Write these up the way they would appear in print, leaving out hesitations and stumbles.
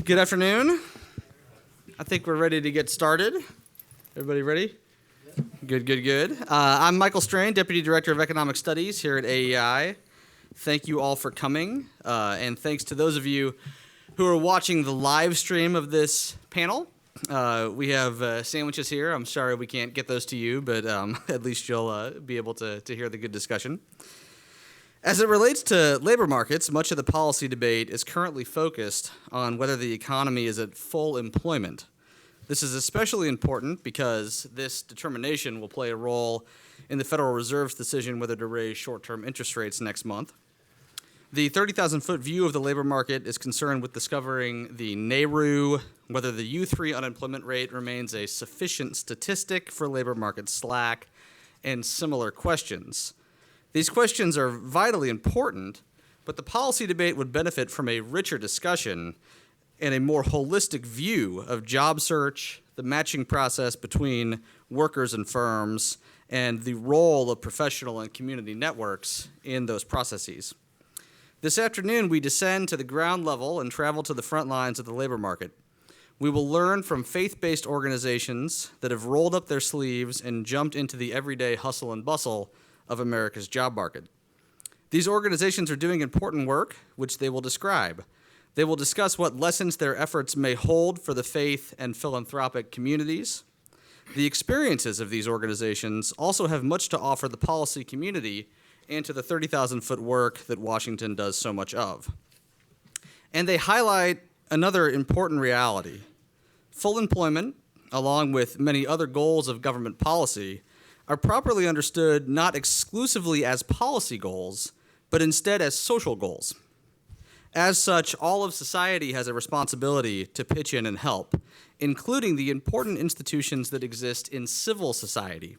Good afternoon. I think we're ready to get started. Everybody ready? Good. I'm Michael Strain, Deputy Director of Economic Studies here at AEI. Thank you all for coming, and thanks to those of you who are watching the live stream of this panel. We have sandwiches here. I'm sorry we can't get those to you, but at least you'll be able to hear the good discussion. As it relates to labor markets, much of the policy debate is currently focused on whether the economy is at full employment. This is especially important because this determination will play a role in the Federal Reserve's decision whether to raise short-term interest rates next month. The 30,000-foot view of the labor market is concerned with discovering the NAIRU, whether the U3 unemployment rate remains a sufficient statistic for labor market slack, and similar questions. These questions are vitally important, but the policy debate would benefit from a richer discussion and a more holistic view of job search, the matching process between workers and firms, and the role of professional and community networks in those processes. This afternoon, we descend to the ground level and travel to the front lines of the labor market. We will learn from faith-based organizations that have rolled up their sleeves and jumped into the everyday hustle and bustle of America's job market. These organizations are doing important work, which they will describe. They will discuss what lessons their efforts may hold for the faith and philanthropic communities. The experiences of these organizations also have much to offer the policy community and to the 30,000-foot work that Washington does so much of. And they highlight another important reality. Full employment, along with many other goals of government policy, are properly understood not exclusively as policy goals, but instead as social goals. As such, all of society has a responsibility to pitch in and help, including the important institutions that exist in civil society,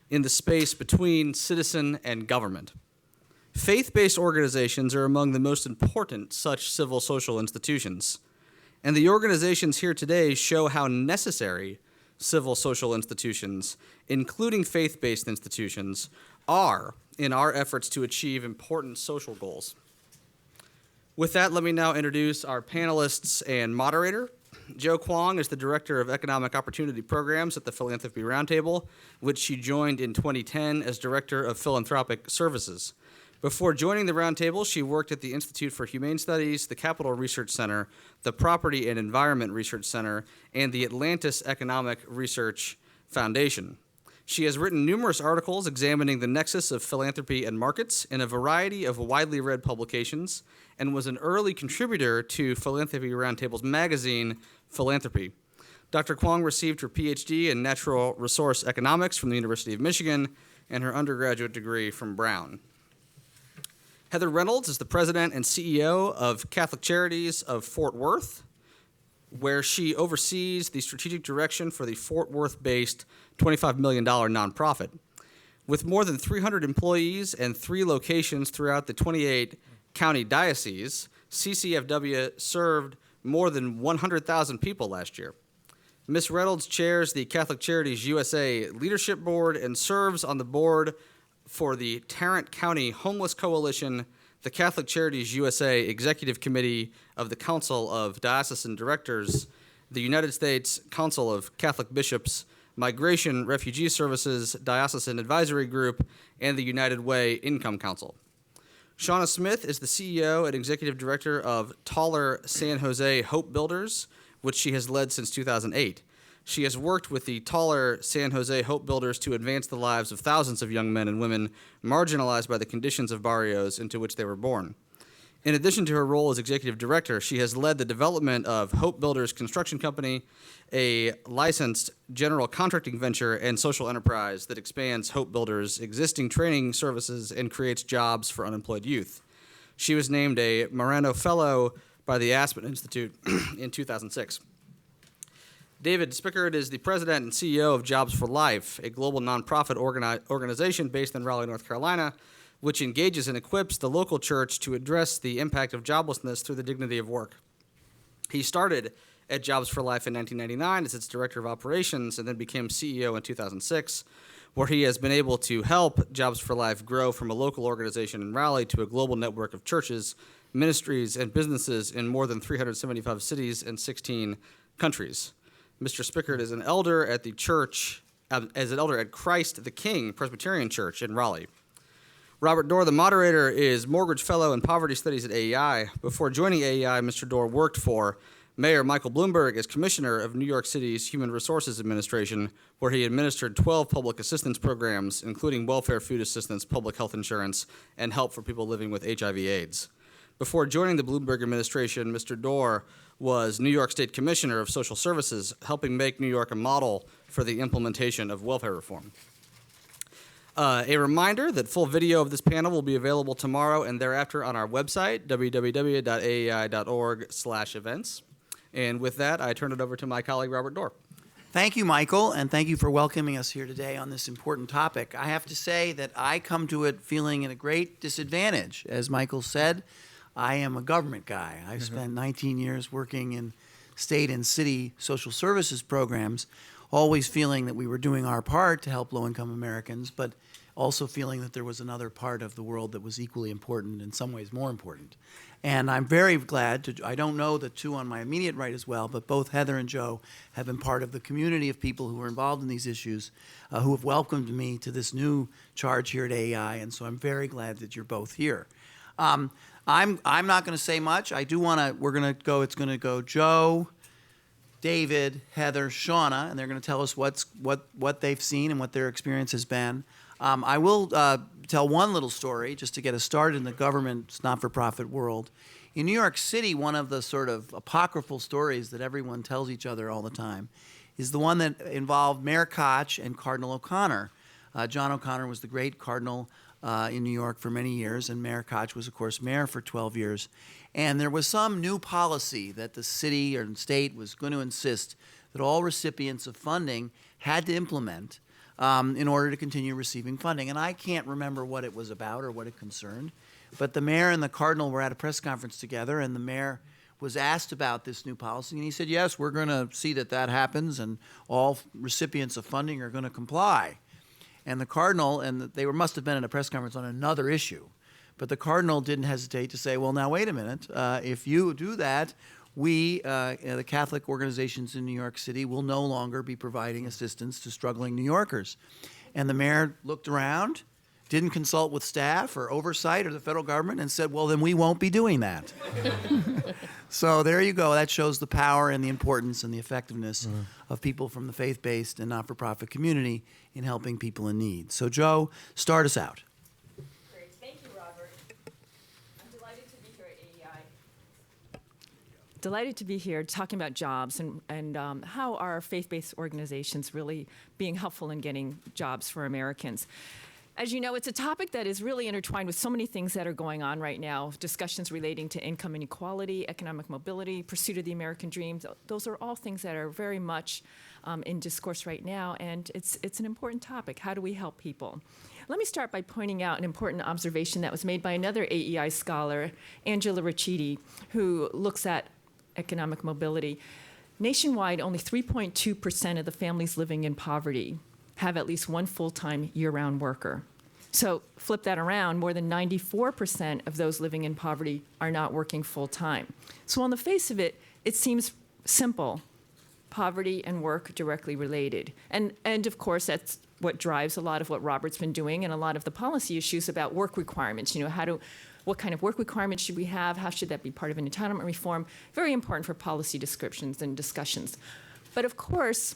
in the space between citizen and government. Faith-based organizations are among the most important such civil social institutions, and the organizations here today show how necessary civil social institutions, including faith-based institutions, are in our efforts to achieve important social goals. With that, let me now introduce our panelists and moderator. Jo Kwong is the Director of Economic Opportunity Programs at the Philanthropy Roundtable, which she joined in 2010 as Director of Philanthropic Services. Before joining the Roundtable, she worked at the Institute for Humane Studies, the Capital Research Center, the Property and Environment Research Center, and the Atlantis Economic Research Foundation. She has written numerous articles examining the nexus of philanthropy and markets in a variety of widely read publications and was an early contributor to Philanthropy Roundtable's magazine, Philanthropy. Dr. Kwong received her PhD in Natural Resource Economics from the University of Michigan and her undergraduate degree from Brown. Heather Reynolds is the president and CEO of Catholic Charities of Fort Worth, where she oversees the strategic direction for the Fort Worth-based $25 million nonprofit. With more than 300 employees and 3 locations throughout the 28 county dioceses, CCFW served more than 100,000 people last year. Ms. Reynolds chairs the Catholic Charities USA Leadership Board and serves on the board for the Tarrant County Homeless Coalition, the Catholic Charities USA Executive Committee of the Council of Diocesan Directors, the United States Council of Catholic Bishops, Migration Refugee Services Diocesan Advisory Group, and the United Way Income Council. Shauna Smith is the CEO and Executive Director of Taller San Jose Hope Builders, which she has led since 2008. She has worked with the Taller San Jose Hope Builders to advance the lives of thousands of young men and women marginalized by the conditions of barrios into which they were born. In addition to her role as executive director, she has led the development of Hope Builders Construction Company, a licensed general contracting venture and social enterprise that expands Hope Builders' existing training services and creates jobs for unemployed youth. She was named a Marano Fellow by the Aspen Institute in 2006. David Spickard is the president and CEO of Jobs for Life, a global nonprofit organization based in Raleigh, North Carolina, which engages and equips the local church to address the impact of joblessness through the dignity of work. He started at Jobs for Life in 1999 as its director of operations and then became CEO in 2006, where he has been able to help Jobs for Life grow from a local organization in Raleigh to a global network of churches ministries, and businesses in more than 375 cities and 16 countries. Mr. Spickard is an elder at the church, as an elder at Christ the King Presbyterian Church in Raleigh. Robert Dorr, the moderator, is Morgridge Fellow in Poverty Studies at AEI. Before joining AEI, Mr. Dorr worked for Mayor Michael Bloomberg as Commissioner of New York City's Human Resources Administration, where he administered 12 public assistance programs, including welfare, food assistance, public health insurance, and help for people living with HIV/AIDS. Before joining the Bloomberg administration, Mr. Dorr was New York State Commissioner of Social Services, helping make New York a model for the implementation of welfare reform. A reminder that full video of this panel will be available tomorrow and thereafter on our website, www.aei.org/events. And with that, I turn it over to my colleague, Robert Dorr. Thank you, Michael, and thank you for welcoming us here today on this important topic. I have to say that I come to it feeling at a great disadvantage. As Michael said, I am a government guy. I've spent 19 years working in state and city social services programs, always feeling that we were doing our part to help low-income Americans, but also feeling that there was another part of the world that was equally important, in some ways more important. And I'm very glad to, I don't know the two on my immediate right as well, but both Heather and Joe have been part of the community of people who are involved in these issues, who have welcomed me to this new charge here at AEI, and so I'm very glad that you're both here. I'm not going to say much. I do want to, it's going to go Joe, David, Heather, Shauna, and they're going to tell us what they've seen and what their experience has been. I will tell one little story just to get us started in the government not-for-profit world. In New York City, one of the sort of apocryphal stories that everyone tells each other all the time is the one that involved Mayor Koch and Cardinal O'Connor. John O'Connor was the great cardinal in New York for many years, and Mayor Koch was, of course, mayor for 12 years. And there was some new policy that the city or state was going to insist that all recipients of funding had to implement in order to continue receiving funding. And I can't remember what it was about or what it concerned, but the mayor and the cardinal were at a press conference together, and the mayor was asked about this new policy, and he said, yes, we're going to see that that happens, and all recipients of funding are going to comply. And the cardinal, must have been at a press conference on another issue, but the cardinal didn't hesitate to say, well, now wait a minute, if you do that, we, the Catholic organizations in New York City, will no longer be providing assistance to struggling New Yorkers. And the mayor looked around, didn't consult with staff or oversight or the federal government, and said, well, then we won't be doing that. So there you go. That shows the power and the importance and the effectiveness of people from the faith-based and not-for-profit community in helping people in need. So Joe, start us out. Great. Thank you, Robert. I'm delighted to be here at AEI. Delighted to be here talking about jobs and how are faith-based organizations really being helpful in getting jobs for Americans. As you know, it's a topic that is really intertwined with so many things that are going on right now, discussions relating to income inequality, economic mobility, pursuit of the American dream. Those are all things that are very much in discourse right now, and it's an important topic. How do we help people? Let me start by pointing out an important observation that was made by another AEI scholar, Angela Ricciuti, who looks at economic mobility. Nationwide, only 3.2% of the families living in poverty have at least one full-time year-round worker. So flip that around, more than 94% of those living in poverty are not working full-time. So on the face of it, it seems simple. Poverty and work directly related. And of course, that's what drives a lot of what Robert's been doing and a lot of the policy issues about work requirements. You know, what kind of work requirements should we have? How should that be part of an entitlement reform? Very important for policy descriptions and discussions. But of course,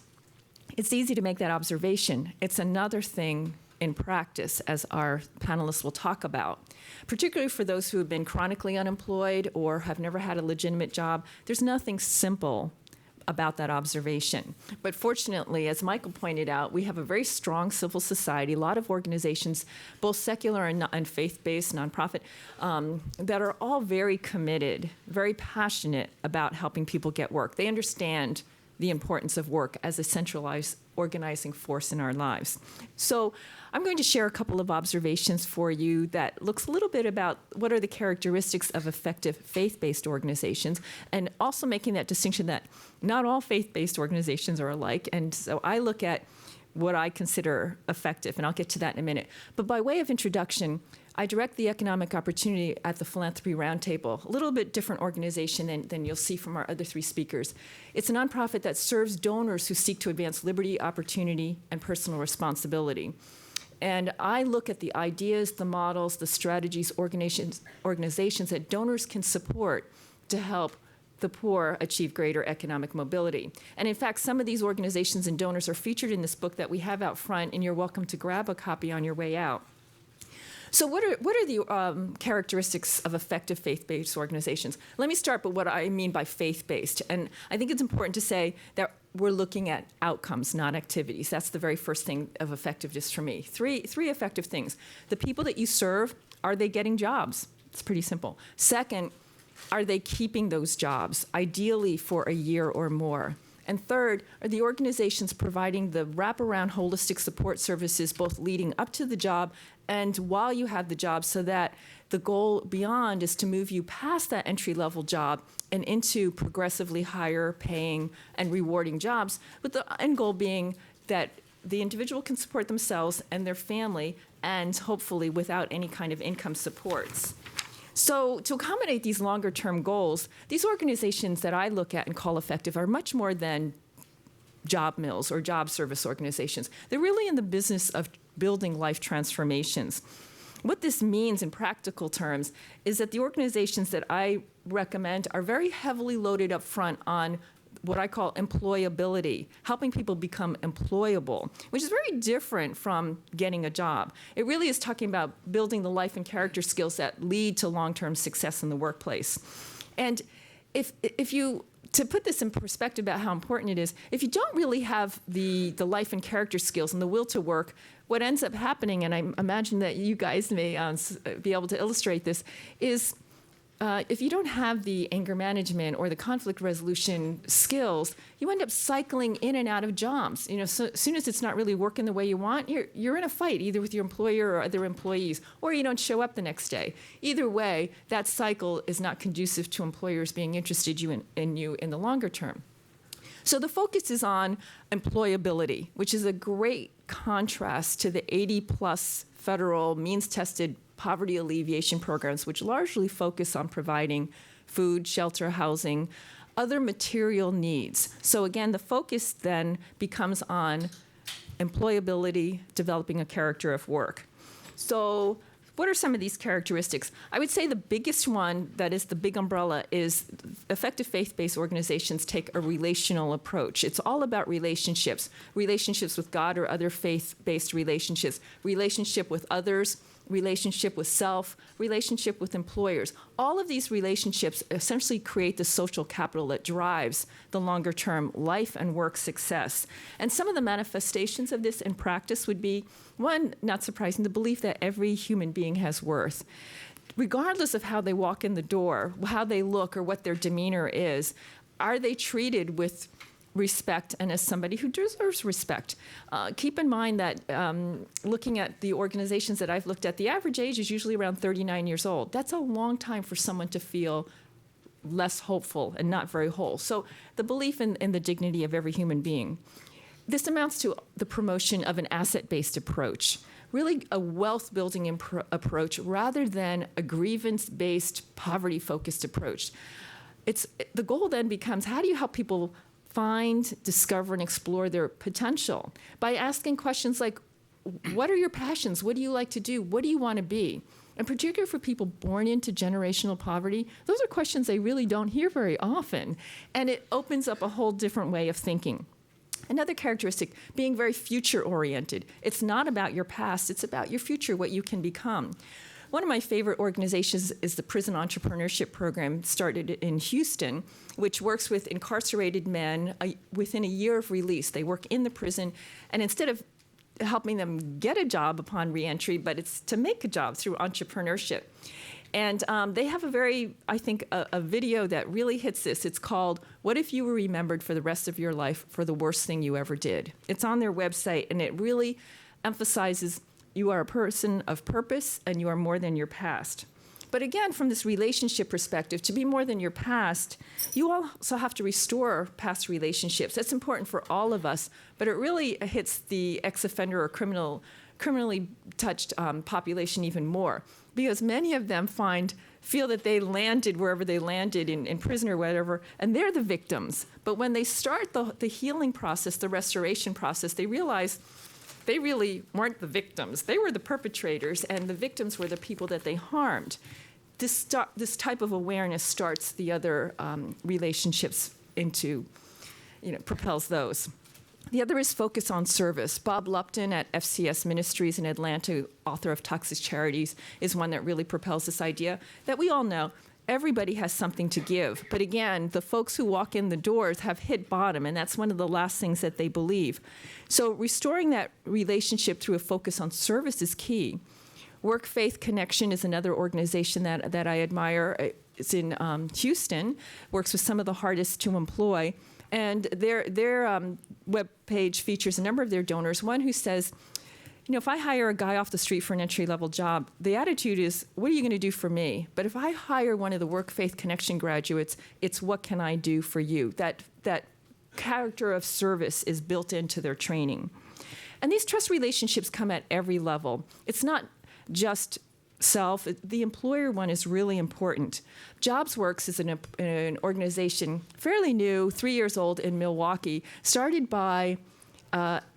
it's easy to make that observation. It's another thing in practice, as our panelists will talk about. Particularly for those who have been chronically unemployed or have never had a legitimate job, there's nothing simple about that observation. But fortunately, as Michael pointed out, we have a very strong civil society, a lot of organizations, both secular and faith-based, nonprofit, that are all very committed, very passionate about helping people get work. They understand the importance of work as a centralized organizing force in our lives. So I'm going to share a couple of observations for you that looks a little bit about what are the characteristics of effective faith-based organizations, and also making that distinction that not all faith-based organizations are alike. And so I look at what I consider effective, and I'll get to that in a minute. But by way of introduction, I direct the economic opportunity at the Philanthropy Roundtable, a little bit different organization than you'll see from our other three speakers. It's a nonprofit that serves donors who seek to advance liberty, opportunity, and personal responsibility. And I look at the ideas, the models, the strategies, organizations that donors can support to help the poor achieve greater economic mobility. And in fact, some of these organizations and donors are featured in this book that we have out front, and you're welcome to grab a copy on your way out. So what are the characteristics of effective faith-based organizations? Let me start with what I mean by faith-based. And I think it's important to say that we're looking at outcomes, not activities. That's the very first thing of effectiveness for me. Three effective things. The people that you serve, are they getting jobs? It's pretty simple. Second, are they keeping those jobs, ideally for a year or more? And third, are the organizations providing the wraparound holistic support services both leading up to the job and while you have the job, so that the goal beyond is to move you past that entry-level job and into progressively higher paying and rewarding jobs, with the end goal being that the individual can support themselves and their family, and hopefully without any kind of income supports. So to accommodate these longer-term goals, these organizations that I look at and call effective are much more than job mills or job service organizations. They're really in the business of building life transformations. What this means in practical terms is that the organizations that I recommend are very heavily loaded up front on what I call employability, helping people become employable, which is very different from getting a job. It really is talking about building the life and character skills that lead to long-term success in the workplace. And if you, to put this in perspective about how important it is, if you don't really have the life and character skills and the will to work, what ends up happening, and I imagine that you guys may be able to illustrate this, is if you don't have the anger management or the conflict resolution skills, you end up cycling in and out of jobs. You know, so as soon as it's not really working the way you want, you're in a fight, either with your employer or other employees, or you don't show up the next day. Either way, that cycle is not conducive to employers being interested in you in the longer term. So the focus is on employability, which is a great contrast to the 80-plus federal means-tested poverty alleviation programs, which largely focus on providing food, shelter, housing, other material needs. So again, the focus then becomes on employability, developing a character of work. So what are some of these characteristics? I would say the biggest one, that is the big umbrella, is effective faith-based organizations take a relational approach. It's all about relationships, relationships with God or other faith-based relationships, relationship with others, relationship with self, relationship with employers. All of these relationships essentially create the social capital that drives the longer-term life and work success. And some of the manifestations of this in practice would be, one, not surprising, the belief that every human being has worth. Regardless of how they walk in the door, how they look, or what their demeanor is, are they treated with respect and as somebody who deserves respect? Keep in mind that looking at the organizations that I've looked at, the average age is usually around 39 years old. That's a long time for someone to feel less hopeful and not very whole. So the belief in the dignity of every human being. This amounts to the promotion of an asset-based approach, really a wealth-building approach rather than a grievance-based, poverty-focused approach. The goal then becomes, how do you help people find, discover, and explore their potential by asking questions like, what are your passions? What do you like to do? What do you want to be? And particularly for people born into generational poverty, those are questions they really don't hear very often. And it opens up a whole different way of thinking. Another characteristic, being very future-oriented. It's not about your past, it's about your future, what you can become. One of my favorite organizations is the Prison Entrepreneurship Program, started in Houston, which works with incarcerated men within a year of release. They work in the prison, and instead of helping them get a job upon reentry, but it's to make a job through entrepreneurship. And they have a video that really hits this. It's called, "What If You Were Remembered for the Rest of Your Life for the Worst Thing You Ever Did?" It's on their website, and it really emphasizes you are a person of purpose and you are more than your past. But again, from this relationship perspective, to be more than your past, you also have to restore past relationships. That's important for all of us, but it really hits the ex-offender or criminal criminally touched population even more, because many of them feel that they landed wherever they landed in prison or whatever, and they're the victims. But when they start the healing process, the restoration process, they realize they really weren't the victims. They were the perpetrators, and the victims were the people that they harmed. This type of awareness starts the other relationships into, propels those. The other is focus on service. Bob Lupton at FCS Ministries in Atlanta, author of Toxic Charities, is one that really propels this idea that we all know everybody has something to give. But again, the folks who walk in the doors have hit bottom, and that's one of the last things that they believe. So restoring that relationship through a focus on service is key. Work Faith Connection is another organization that I admire. It's in Houston, works with some of the hardest to employ. And their webpage features a number of their donors. One who says, if I hire a guy off the street for an entry-level job, the attitude is, what are you going to do for me? But if I hire one of the Work Faith Connection graduates, it's what can I do for you? That character of service is built into their training. And these trust relationships come at every level. It's not just self. The employer one is really important. JobsWorks is an organization fairly new, 3 years old in Milwaukee, started by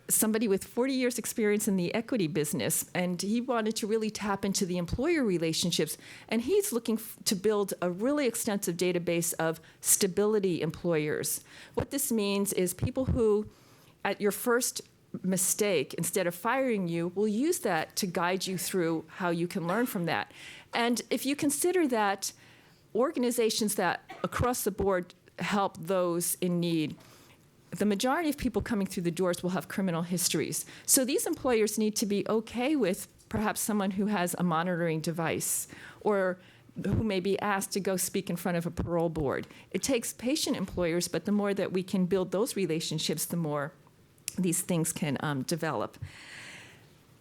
somebody with 40 years experience in the equity business, and he wanted to really tap into the employer relationships, and he's looking to build a really extensive database of stability employers. What this means is people who, at your first mistake, instead of firing you, will use that to guide you through how you can learn from that. And if you consider that organizations that across the board help those in need, the majority of people coming through the doors will have criminal histories. So these employers need to be okay with perhaps someone who has a monitoring device or who may be asked to go speak in front of a parole board. It takes patient employers, but the more that we can build those relationships, the more these things can develop.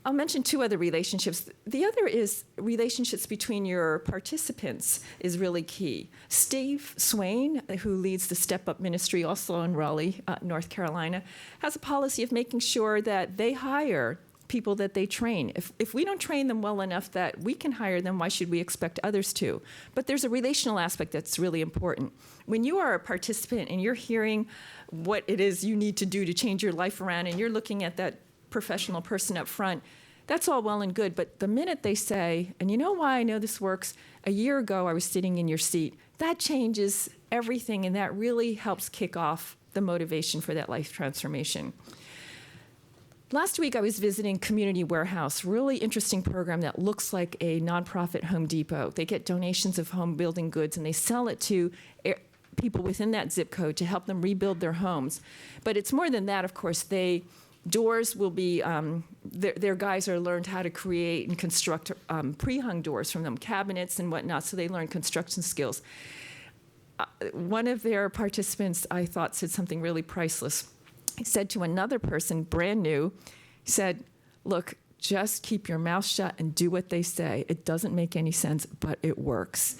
I'll mention two other relationships. The other is relationships between your participants is really key. Steve Swain, who leads the Step Up Ministry also in Raleigh, North Carolina, has a policy of making sure that they hire people that they train. If we don't train them well enough that we can hire them, why should we expect others to? But there's a relational aspect that's really important. When you are a participant and you're hearing what it is you need to do to change your life around, and you're looking at that professional person up front, that's all well and good. But the minute they say, and you know why I know this works, a year ago I was sitting in your seat, that changes everything, and that really helps kick off the motivation for that life transformation. Last week I was visiting Community Warehouse, really interesting program that looks like a nonprofit Home Depot. They get donations of home building goods and they sell it to people within that zip code to help them rebuild their homes. But it's more than that, of course. Doors will be, their guys are learned how to create and construct pre-hung doors from them, cabinets and whatnot, so they learn construction skills. One of their participants, I thought, said something really priceless. He said to another person, brand new, he said, look, just keep your mouth shut and do what they say. It doesn't make any sense, but it works.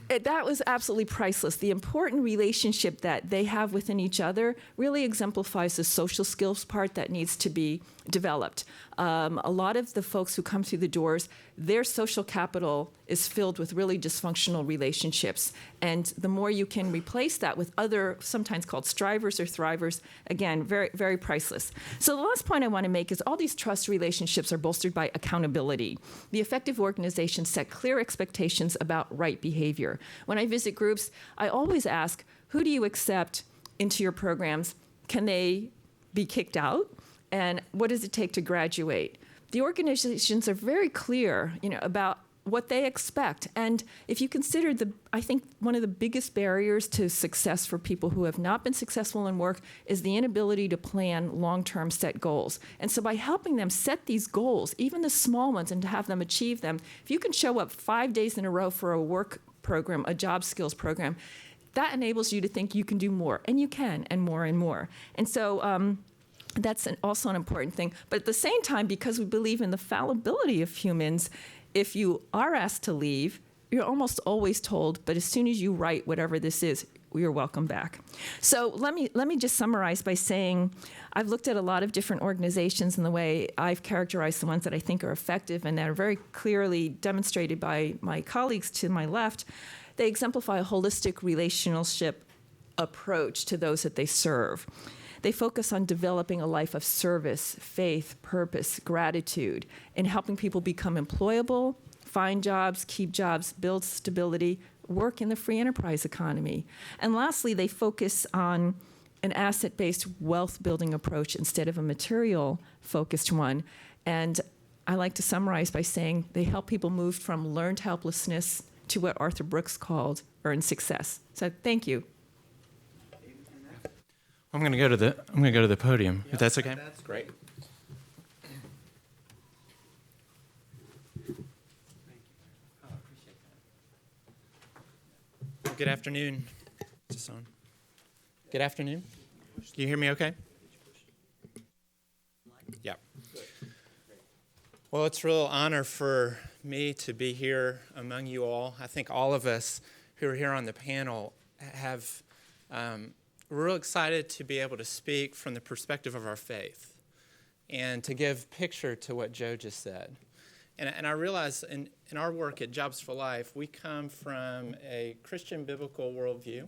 That was absolutely priceless. The important relationship that they have within each other really exemplifies the social skills part that needs to be developed. A lot of the folks who come through the doors, their social capital is filled with really dysfunctional relationships. And the more you can replace that with other, sometimes called strivers or thrivers, again, very, very priceless. So the last point I want to make is all these trust relationships are bolstered by accountability. The effective organizations set clear expectations about right behavior. When I visit groups, I always ask, who do you accept into your programs? Can they be kicked out? And what does it take to graduate? The organizations are very clear, about what they expect. And if you consider I think one of the biggest barriers to success for people who have not been successful in work is the inability to plan long-term set goals. And so by helping them set these goals, even the small ones, and to have them achieve them, if you can show up 5 days in a row for a work program, a job skills program, that enables you to think you can do more, and you can, and more and more. And so that's also an important thing. But at the same time, because we believe in the fallibility of humans, if you are asked to leave, you're almost always told, but as soon as you write whatever this is, you're welcome back. So let me just summarize by saying I've looked at a lot of different organizations, and the way I've characterized the ones that I think are effective and that are very clearly demonstrated by my colleagues to my left, they exemplify a holistic relationship approach to those that they serve. They focus on developing a life of service, faith, purpose, gratitude, and helping people become employable, find jobs, keep jobs, build stability, work in the free enterprise economy. And lastly, they focus on an asset-based wealth-building approach instead of a material-focused one. And I like to summarize by saying they help people move from learned helplessness to what Arthur Brooks called earned success. So thank you. I'm going to go to the podium, if that's okay. That's great. Good afternoon. Is this on? Good afternoon. Can you hear me okay? Yeah. Well, it's a real honor for me to be here among you all. I think all of us who are here on the panel have, we're real excited to be able to speak from the perspective of our faith and to give picture to what Joe just said. And I realize in our work at Jobs for Life, we come from a Christian biblical worldview.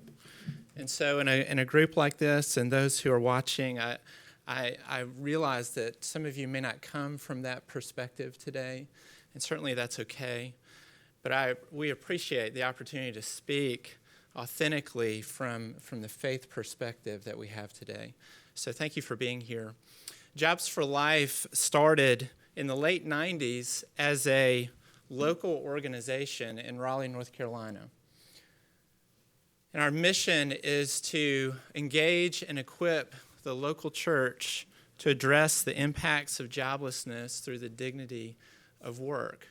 And so in a group like this and those who are watching, I realize that some of you may not come from that perspective today, and certainly that's okay. But we appreciate the opportunity to speak authentically from the faith perspective that we have today. So thank you for being here. Jobs for Life started in the late 90s as a local organization in Raleigh, North Carolina. And our mission is to engage and equip the local church to address the impacts of joblessness through the dignity of work.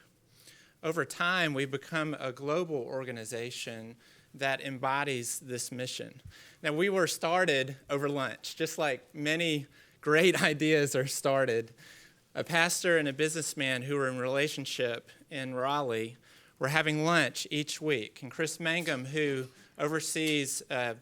Over time, we've become a global organization that embodies this mission. Now, we were started over lunch, just like many great ideas are started. A pastor and a businessman who were in relationship in Raleigh were having lunch each week. And Chris Mangum, who oversees a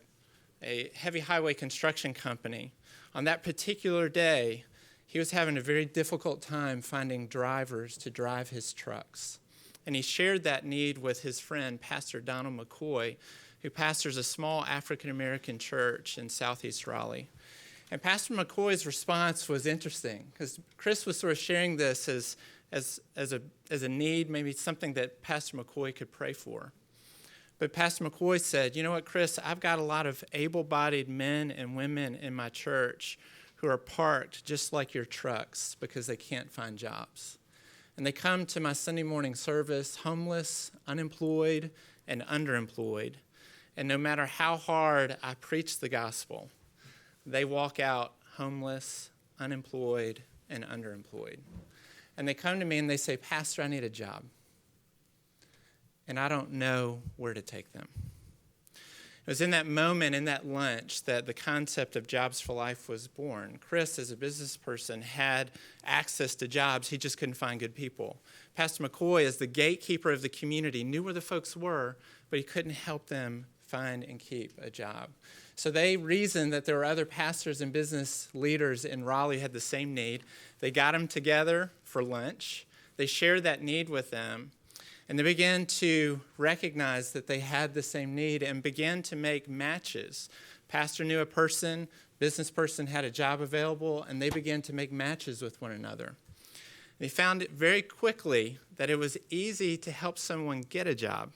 heavy highway construction company, on that particular day, he was having a very difficult time finding drivers to drive his trucks. And he shared that need with his friend, Pastor Donald McCoy, who pastors a small African-American church in southeast Raleigh. And Pastor McCoy's response was interesting because Chris was sort of sharing this as a need, maybe something that Pastor McCoy could pray for. But Pastor McCoy said, you know what, Chris, I've got a lot of able-bodied men and women in my church who are parked just like your trucks because they can't find jobs. And they come to my Sunday morning service homeless, unemployed, and underemployed. And no matter how hard I preach the gospel, they walk out homeless, unemployed, and underemployed. And they come to me and they say, Pastor, I need a job. And I don't know where to take them. It was in that moment, in that lunch, that the concept of Jobs for Life was born. Chris, as a business person, had access to jobs. He just couldn't find good people. Pastor McCoy, as the gatekeeper of the community, knew where the folks were, but he couldn't help them find and keep a job. So they reasoned that there were other pastors and business leaders in Raleigh who had the same need. They got them together for lunch. They shared that need with them. And they began to recognize that they had the same need and began to make matches. Pastor knew a person, business person had a job available, and they began to make matches with one another. They found it very quickly that it was easy to help someone get a job.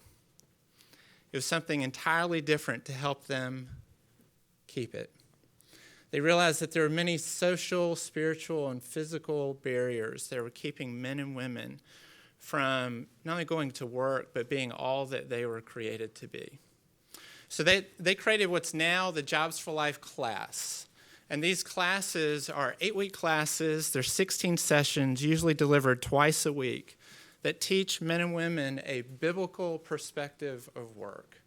It was something entirely different to help them keep it. They realized that there were many social, spiritual, and physical barriers that were keeping men and women from not only going to work, but being all that they were created to be. So they created what's now the Jobs for Life class. And these classes are 8-week classes. They're 16 sessions, usually delivered twice a week, that teach men and women a biblical perspective of work.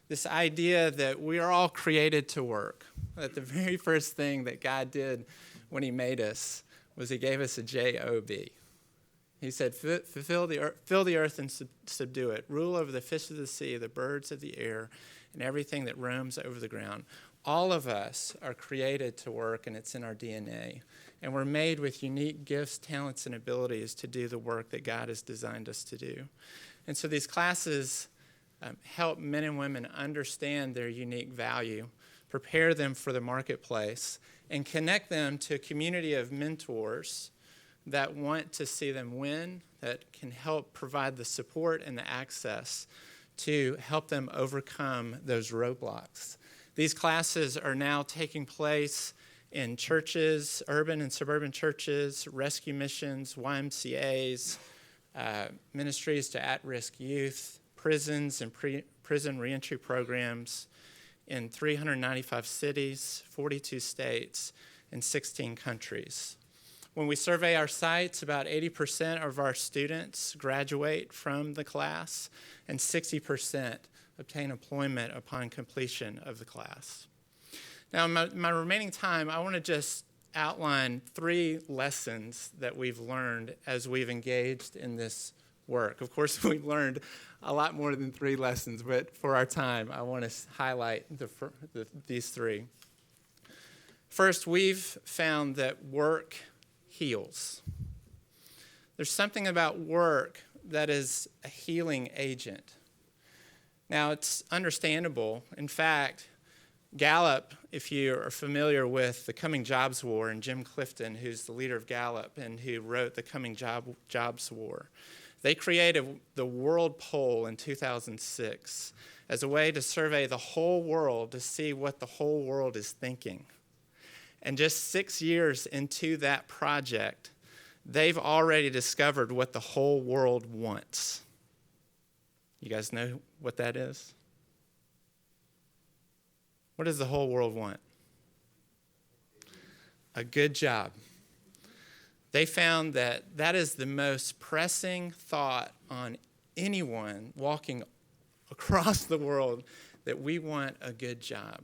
This idea that we are all created to work, that the very first thing that God did when he made us was he gave us a J-O-B. He said, fill the earth and subdue it. Rule over the fish of the sea, the birds of the air, and everything that roams over the ground. All of us are created to work, and it's in our DNA. And we're made with unique gifts, talents, and abilities to do the work that God has designed us to do. And so these classes help men and women understand their unique value, prepare them for the marketplace, and connect them to a community of mentors that want to see them win, that can help provide the support and the access to help them overcome those roadblocks. These classes are now taking place in churches, urban and suburban churches, rescue missions, YMCAs, ministries to at-risk youth, prisons and prison reentry programs in 395 cities, 42 states, and 16 countries. When we survey our sites, about 80% of our students graduate from the class, and 60% obtain employment upon completion of the class. Now, in my remaining time, I want to just outline 3 lessons that we've learned as we've engaged in this work. Of course, we've learned a lot more than 3 lessons, but for our time, I want to highlight these 3. First, we've found that work heals. There's something about work that is a healing agent. Now, it's understandable. In fact, Gallup, if you are familiar with the Coming Jobs War, and Jim Clifton, who's the leader of Gallup and who wrote the Coming Jobs War, they created the World Poll in 2006 as a way to survey the whole world to see what the whole world is thinking. And just 6 years into that project, they've already discovered what the whole world wants. You guys know what that is? What does the whole world want? A good job. They found that that is the most pressing thought on anyone walking across the world, that we want a good job.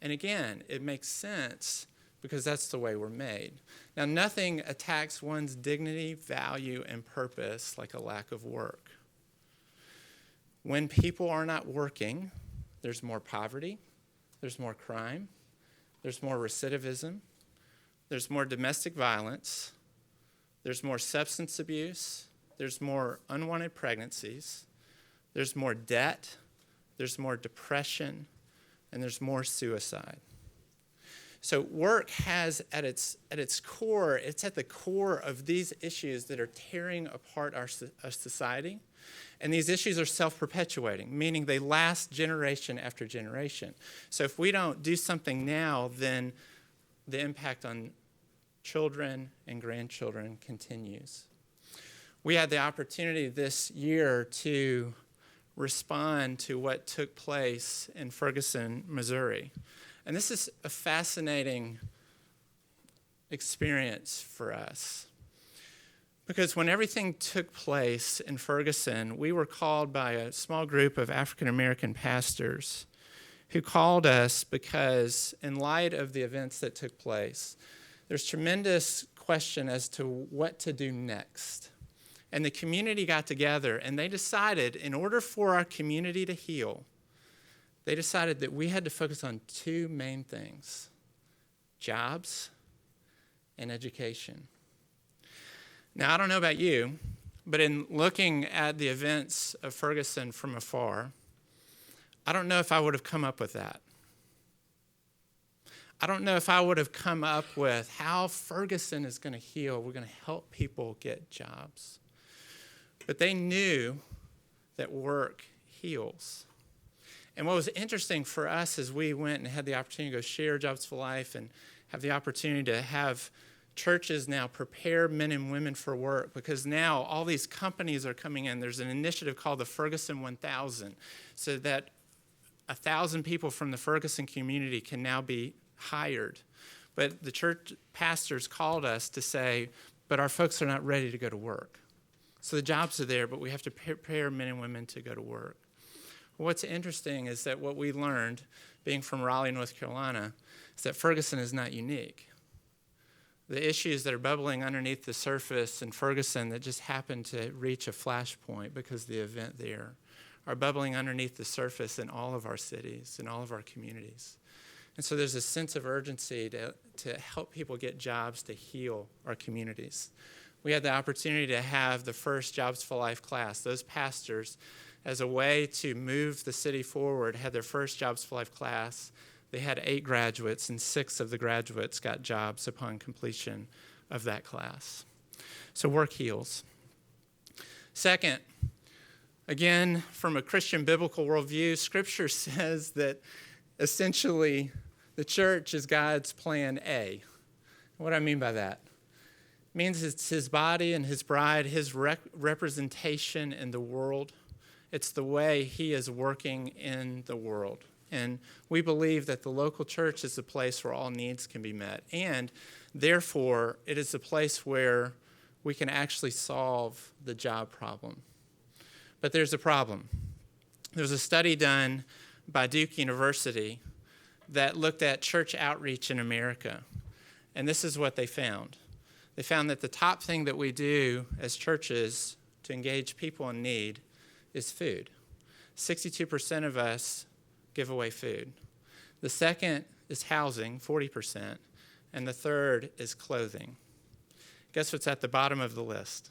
And again, it makes sense because that's the way we're made. Now, nothing attacks one's dignity, value, and purpose like a lack of work. When people are not working, there's more poverty, there's more crime, there's more recidivism, there's more domestic violence, there's more substance abuse, there's more unwanted pregnancies, there's more debt, there's more depression, and there's more suicide. So work has at its core, it's at the core of these issues that are tearing apart our society. And these issues are self-perpetuating, meaning they last generation after generation. So if we don't do something now, then the impact on children and grandchildren continues. We had the opportunity this year to respond to what took place in Ferguson, Missouri. And this is a fascinating experience for us. Because when everything took place in Ferguson, we were called by a small group of African American pastors who called us because, in light of the events that took place, there's tremendous question as to what to do next. And the community got together and they decided, in order for our community to heal, they decided that we had to focus on 2 main things: jobs and education. Now, I don't know about you, but in looking at the events of Ferguson from afar, I don't know if I would have come up with that. I don't know if I would have come up with how Ferguson is going to heal. We're going to help people get jobs. But they knew that work heals. And what was interesting for us as we went and had the opportunity to go share Jobs for Life and have the opportunity to have churches now prepare men and women for work, because now all these companies are coming in. There's an initiative called the Ferguson 1000, so that 1,000 people from the Ferguson community can now be hired. But the church pastors called us to say, but our folks are not ready to go to work. So the jobs are there, but we have to prepare men and women to go to work. What's interesting is that what we learned, being from Raleigh, North Carolina, is that Ferguson is not unique. The issues that are bubbling underneath the surface in Ferguson that just happened to reach a flashpoint because of the event there are bubbling underneath the surface in all of our cities, in all of our communities. And so there's a sense of urgency to help people get jobs to heal our communities. We had the opportunity to have the first Jobs for Life class. Those pastors, as a way to move the city forward, had their first Jobs for Life class. They had 8 graduates, and 6 of the graduates got jobs upon completion of that class. So work heals. Second, again, from a Christian biblical worldview, Scripture says that essentially the church is God's plan A. What do I mean by that? It means it's his body and his bride, his representation in the world. It's the way he is working in the world. And we believe that the local church is the place where all needs can be met. And therefore, it is a place where we can actually solve the job problem. But there's a problem. There was a study done by Duke University that looked at church outreach in America. And this is what they found. They found that the top thing that we do as churches to engage people in need is food. 62% of us give away food. The second is housing, 40%. And the third is clothing. Guess what's at the bottom of the list?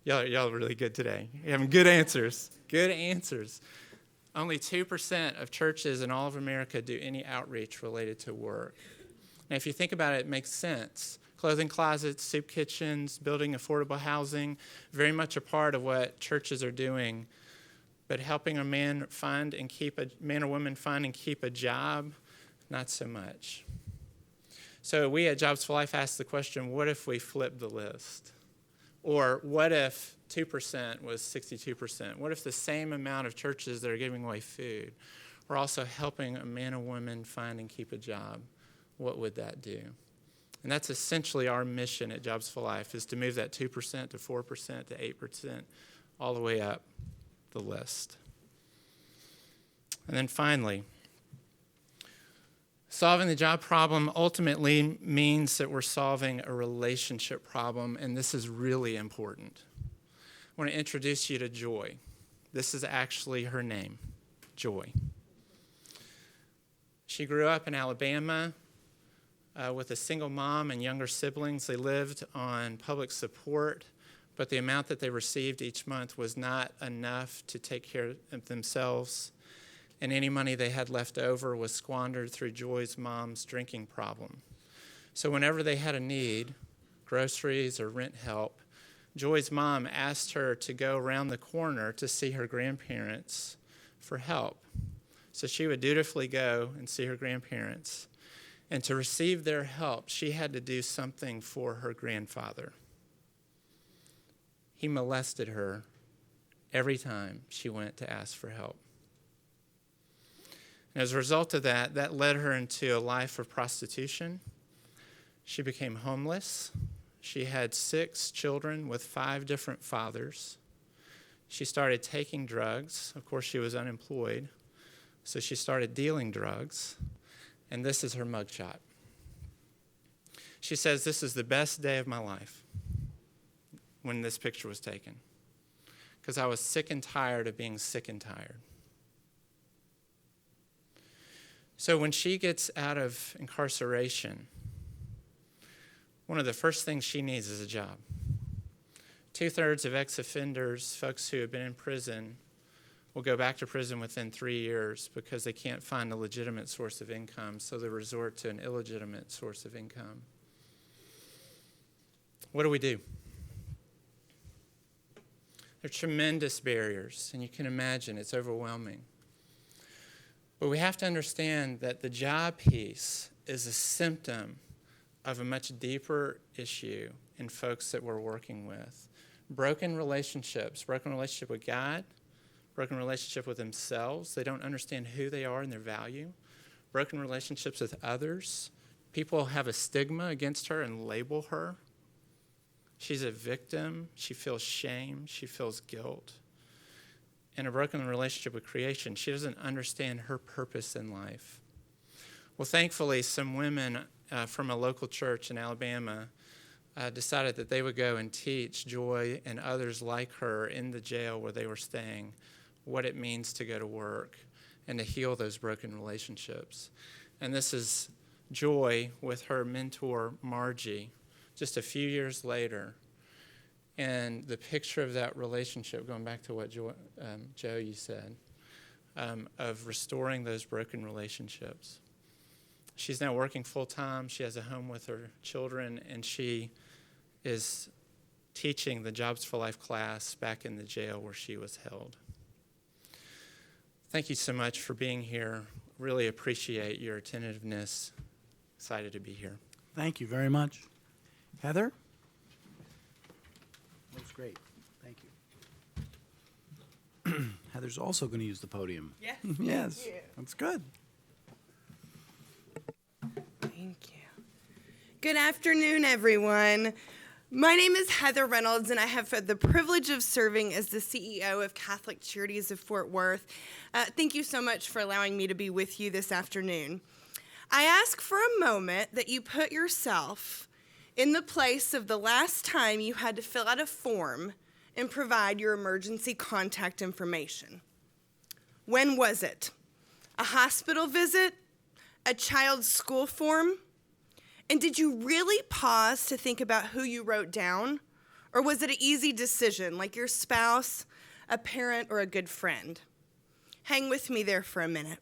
Y'all are really good today. You're having good answers. Good answers. Only 2% of churches in all of America do any outreach related to work. Now, if you think about it, it makes sense. Clothing closets, soup kitchens, building affordable housing, very much a part of what churches are doing. But helping a man or woman find and keep a job, not so much. So we at Jobs for Life asked the question, what if we flipped the list? Or what if 2% was 62%? What if the same amount of churches that are giving away food were also helping a man or woman find and keep a job? What would that do? And that's essentially our mission at Jobs for Life, is to move that 2% to 4% to 8%, all the way up the list. And then finally, solving the job problem ultimately means that we're solving a relationship problem, and this is really important. I want to introduce you to Joy. This is actually her name, Joy. She grew up in Alabama with a single mom and younger siblings. They lived on public support, but the amount that they received each month was not enough to take care of themselves, and any money they had left over was squandered through Joy's mom's drinking problem. So whenever they had a need, groceries or rent help, Joy's mom asked her to go around the corner to see her grandparents for help. So she would dutifully go and see her grandparents. And to receive their help, she had to do something for her grandfather. He molested her every time she went to ask for help. And as a result of that, that led her into a life of prostitution. She became homeless. She had 6 children with 5 different fathers. She started taking drugs. Of course, she was unemployed, so she started dealing drugs. And this is her mugshot. She says, "This is the best day of my life," when this picture was taken, because I was sick and tired of being sick and tired. So when she gets out of incarceration, one of the first things she needs is a job. 2/3 of ex-offenders, folks who have been in prison, will go back to prison within 3 years because they can't find a legitimate source of income, so they resort to an illegitimate source of income. What do we do? There are tremendous barriers, and you can imagine it's overwhelming. But we have to understand that the job piece is a symptom of a much deeper issue in folks that we're working with. Broken relationships, broken relationship with God, broken relationship with themselves. They don't understand who they are and their value. Broken relationships with others. People have a stigma against her and label her. She's a victim. She feels shame. She feels guilt. And a broken relationship with creation. She doesn't understand her purpose in life. Well, thankfully, some women from a local church in Alabama decided that they would go and teach Joy and others like her in the jail where they were staying what it means to go to work and to heal those broken relationships. And this is Joy with her mentor, Margie, just a few years later. And the picture of that relationship, going back to what Joe, you said, of restoring those broken relationships. She's now working full-time. She has a home with her children, and she is teaching the Jobs for Life class back in the jail where she was held. Thank you so much for being here. Really appreciate your attentiveness. Excited to be here. Thank you very much. Heather? That was great. Thank you. Heather's also going to use the podium. Yes. Yes. Thank you. That's good. Thank you. Good afternoon, everyone. My name is Heather Reynolds, and I have the privilege of serving as the CEO of Catholic Charities of Fort Worth. Thank you so much for allowing me to be with you this afternoon. I ask for a moment that you put yourself in the place of the last time you had to fill out a form and provide your emergency contact information. When was it? A hospital visit? A child's school form? And did you really pause to think about who you wrote down? Or was it an easy decision, like your spouse, a parent, or a good friend? Hang with me there for a minute.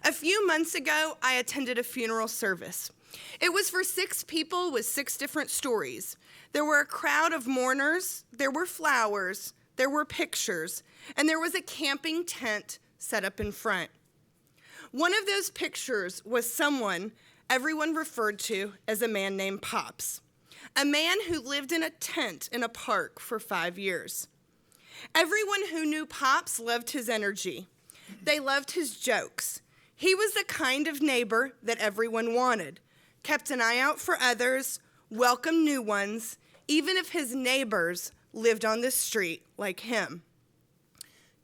A few months ago, I attended a funeral service. It was for 6 people with 6 different stories. There were a crowd of mourners, there were flowers, there were pictures, and there was a camping tent set up in front. One of those pictures was someone everyone referred to as a man named Pops, a man who lived in a tent in a park for 5 years. Everyone who knew Pops loved his energy. They loved his jokes. He was the kind of neighbor that everyone wanted, kept an eye out for others, welcomed new ones, even if his neighbors lived on the street like him.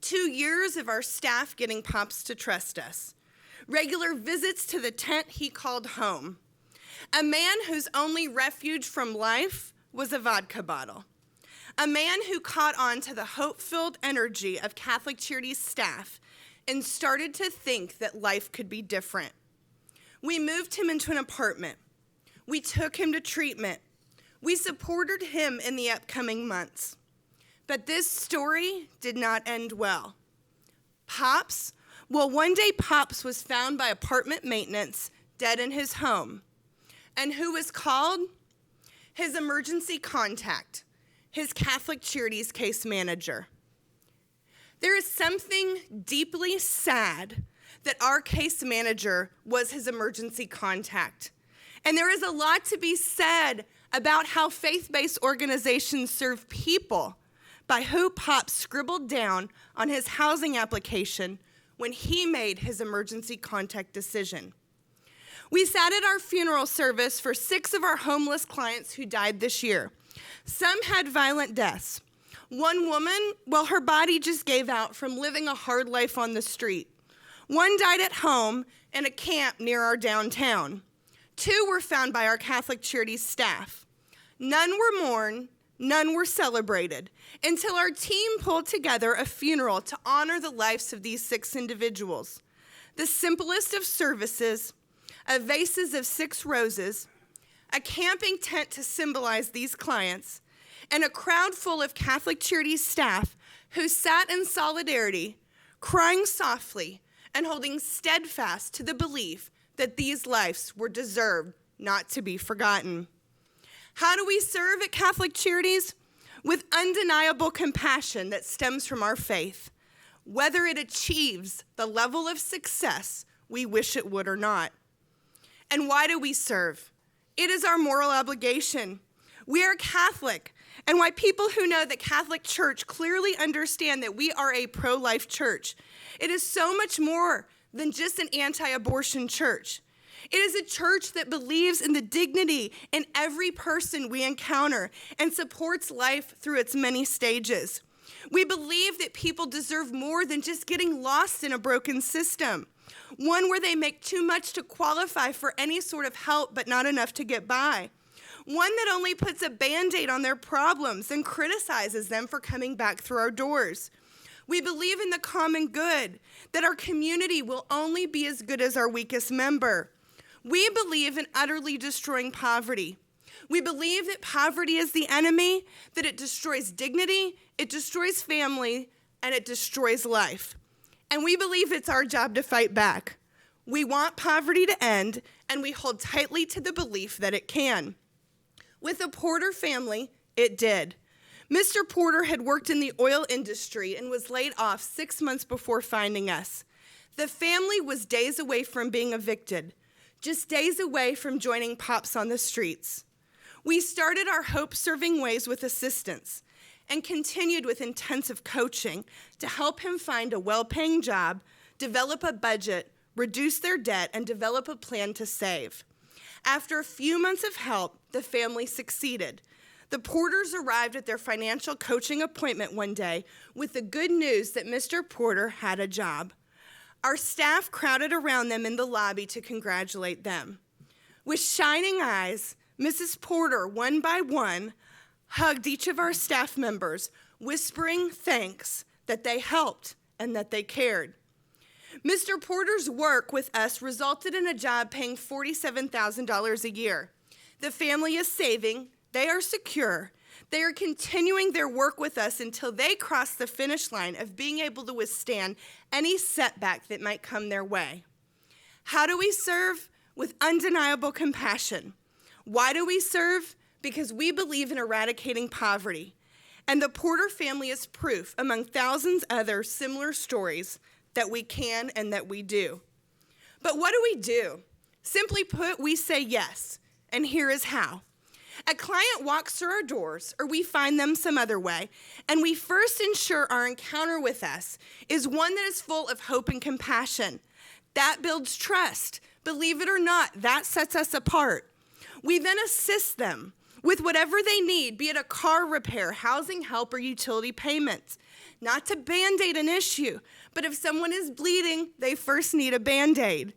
2 years of our staff getting Pops to trust us. Regular visits to the tent he called home. A man whose only refuge from life was a vodka bottle. A man who caught on to the hope-filled energy of Catholic Charities staff and started to think that life could be different. We moved him into an apartment. We took him to treatment. We supported him in the upcoming months. But this story did not end well. Pops? Well, one day Pops was found by apartment maintenance, dead in his home. And who was called? His emergency contact, his Catholic Charities case manager. There is something deeply sad that our case manager was his emergency contact. And there is a lot to be said about how faith-based organizations serve people by who Pop scribbled down on his housing application when he made his emergency contact decision. We sat at our funeral service for 6 of our homeless clients who died this year. Some had violent deaths. One woman, well, her body just gave out from living a hard life on the street. One died at home in a camp near our downtown. 2 were found by our Catholic Charities staff. None were mourned, none were celebrated, until our team pulled together a funeral to honor the lives of these 6 individuals. The simplest of services, a vases of 6 roses, a camping tent to symbolize these clients, and a crowd full of Catholic Charities staff who sat in solidarity, crying softly and holding steadfast to the belief that these lives were deserved not to be forgotten. How do we serve at Catholic Charities? With undeniable compassion that stems from our faith, whether it achieves the level of success we wish it would or not. And why do we serve? It is our moral obligation. We are Catholic, and why people who know the Catholic Church clearly understand that we are a pro-life church. It is so much more than just an anti-abortion church. It is a church that believes in the dignity in every person we encounter and supports life through its many stages. We believe that people deserve more than just getting lost in a broken system, one where they make too much to qualify for any sort of help but not enough to get by. one that only puts a Band-Aid on their problems and criticizes them for coming back through our doors. We believe in the common good, that our community will only be as good as our weakest member. We believe in utterly destroying poverty. We believe that poverty is the enemy, that it destroys dignity, it destroys family, and it destroys life. And we believe it's our job to fight back. We want poverty to end, and we hold tightly to the belief that it can. With the Porter family, it did. Mr. Porter had worked in the oil industry and was laid off 6 months before finding us. The family was days away from being evicted, just days away from joining Pops on the streets. We started our Hope Serving Ways with assistance and continued with intensive coaching to help him find a well-paying job, develop a budget, reduce their debt, and develop a plan to save. After a few months of help, the family succeeded. The Porters arrived at their financial coaching appointment one day with the good news that Mr. Porter had a job. Our staff crowded around them in the lobby to congratulate them. With shining eyes, Mrs. Porter, one by one, hugged each of our staff members, whispering thanks that they helped and that they cared. Mr. Porter's work with us resulted in a job paying $47,000 a year. The family is saving. They are secure. They are continuing their work with us until they cross the finish line of being able to withstand any setback that might come their way. How do we serve? With undeniable compassion. Why do we serve? Because we believe in eradicating poverty. And the Porter family is proof, among thousands other similar stories, that we can and that we do. But what do? Simply put, we say yes, and here is how. A client walks through our doors, or we find them some other way, and we first ensure our encounter with us is one that is full of hope and compassion. That builds trust. Believe it or not, that sets us apart. We then assist them with whatever they need, be it a car repair, housing help, or utility payments. Not to Band-Aid an issue, but if someone is bleeding, they first need a Band-Aid.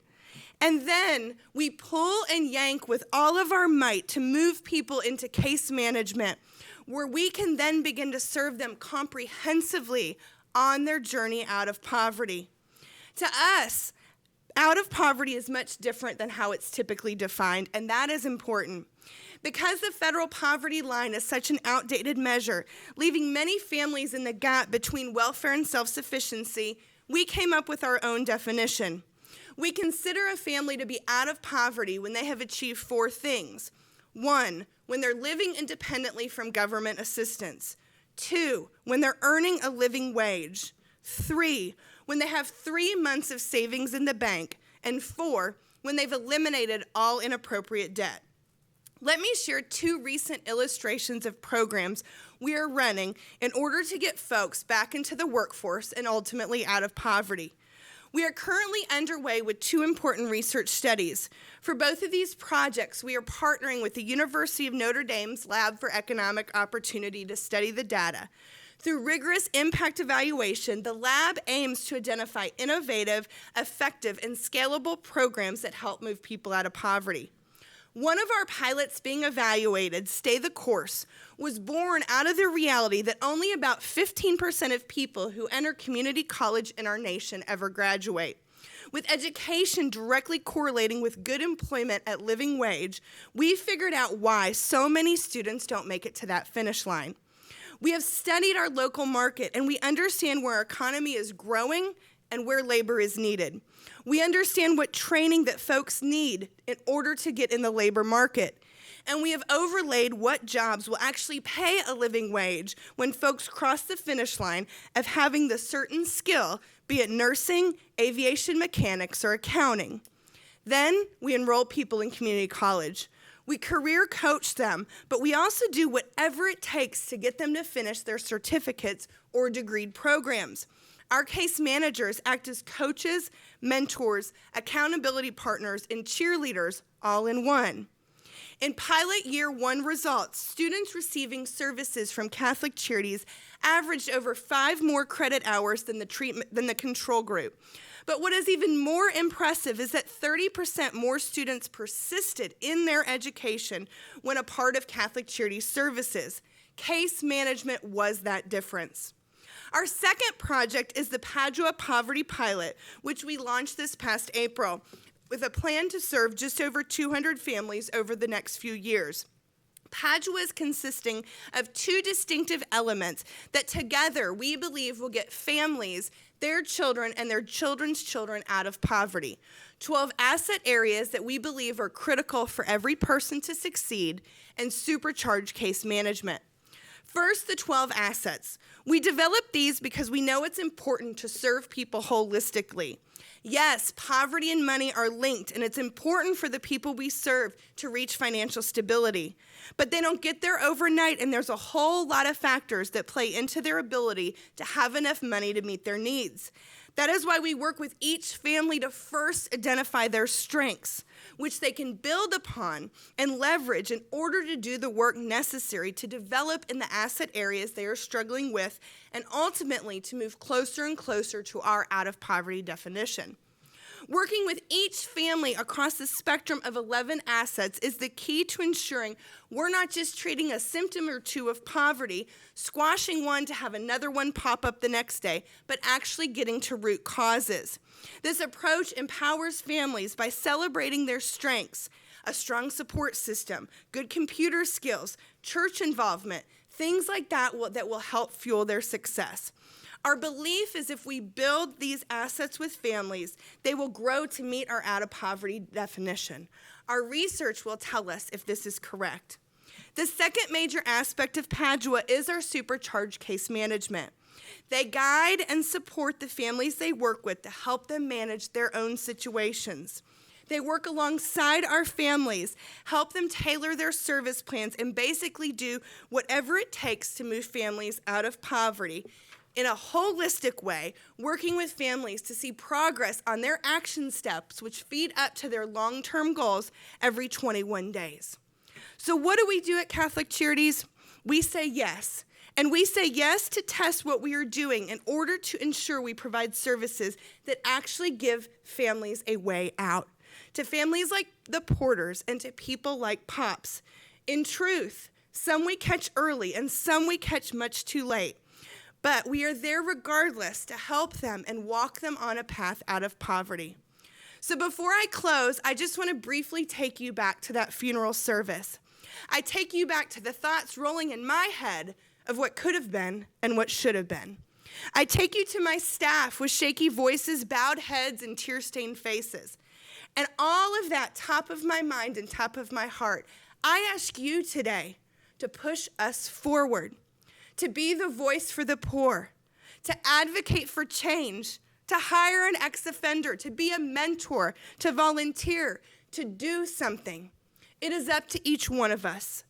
And then we pull and yank with all of our might to move people into case management, where we can then begin to serve them comprehensively on their journey out of poverty. To us, out of poverty is much different than how it's typically defined, and that is important. Because the federal poverty line is such an outdated measure, leaving many families in the gap between welfare and self-sufficiency, we came up with our own definition. We consider a family to be out of poverty when they have achieved 4 things. 1, when they're living independently from government assistance. 2, when they're earning a living wage. 3, when they have 3 months of savings in the bank. And 4, when they've eliminated all inappropriate debt. Let me share 2 recent illustrations of programs we are running in order to get folks back into the workforce and ultimately out of poverty. We are currently underway with 2 important research studies. For both of these projects, we are partnering with the University of Notre Dame's Lab for Economic Opportunity to study the data. Through rigorous impact evaluation, the lab aims to identify innovative, effective, and scalable programs that help move people out of poverty. One of our pilots being evaluated, Stay the Course, was born out of the reality that only about 15% of people who enter community college in our nation ever graduate. With education directly correlating with good employment at living wage, we figured out why so many students don't make it to that finish line. We have studied our local market, and we understand where our economy is growing and where labor is needed. We understand what training that folks need in order to get in the labor market. And we have overlaid what jobs will actually pay a living wage when folks cross the finish line of having the certain skill, be it nursing, aviation mechanics, or accounting. Then we enroll people in community college. We career coach them, but we also do whatever it takes to get them to finish their certificates or degreed programs. Our case managers act as coaches, mentors, accountability partners, and cheerleaders all in one. In pilot year 1 results, students receiving services from Catholic Charities averaged over 5 more credit hours than the control group. But what is even more impressive is that 30% more students persisted in their education when a part of Catholic Charities services. Case management was that difference. Our second project is the Padua Poverty Pilot, which we launched this past April, with a plan to serve just over 200 families over the next few years. Padua is consisting of 2 distinctive elements that together we believe will get families, their children, and their children's children out of poverty. 12 asset areas that we believe are critical for every person to succeed and supercharge case management. First, the 12 assets. We developed these because we know it's important to serve people holistically. Yes, poverty and money are linked, and it's important for the people we serve to reach financial stability. But they don't get there overnight, and there's a whole lot of factors that play into their ability to have enough money to meet their needs. That is why we work with each family to first identify their strengths, which they can build upon and leverage in order to do the work necessary to develop in the asset areas they are struggling with, and ultimately to move closer and closer to our out-of-poverty definition. Working with each family across the spectrum of 11 assets is the key to ensuring we're not just treating a symptom or two of poverty, squashing one to have another one pop up the next day, but actually getting to root causes. This approach empowers families by celebrating their strengths, a strong support system, good computer skills, church involvement, things like that will help fuel their success. Our belief is if we build these assets with families, they will grow to meet our out-of-poverty definition. Our research will tell us if this is correct. The second major aspect of Padua is our supercharged case management. They guide and support the families they work with to help them manage their own situations. They work alongside our families, help them tailor their service plans, and basically do whatever it takes to move families out of poverty in a holistic way, working with families to see progress on their action steps, which feed up to their long-term goals every 21 days. So what do we do at Catholic Charities? We say yes. And we say yes to test what we are doing in order to ensure we provide services that actually give families a way out. To families like the Porters and to people like Pops. In truth, some we catch early and some we catch much too late. But we are there regardless to help them and walk them on a path out of poverty. So before I close, I just want to briefly take you back to that funeral service. I take you back to the thoughts rolling in my head of what could have been and what should have been. I take you to my staff with shaky voices, bowed heads, and tear-stained faces. And all of that top of my mind and top of my heart, I ask you today to push us forward, to be the voice for the poor, to advocate for change, to hire an ex-offender, to be a mentor, to volunteer, to do something. It is up to each one of us.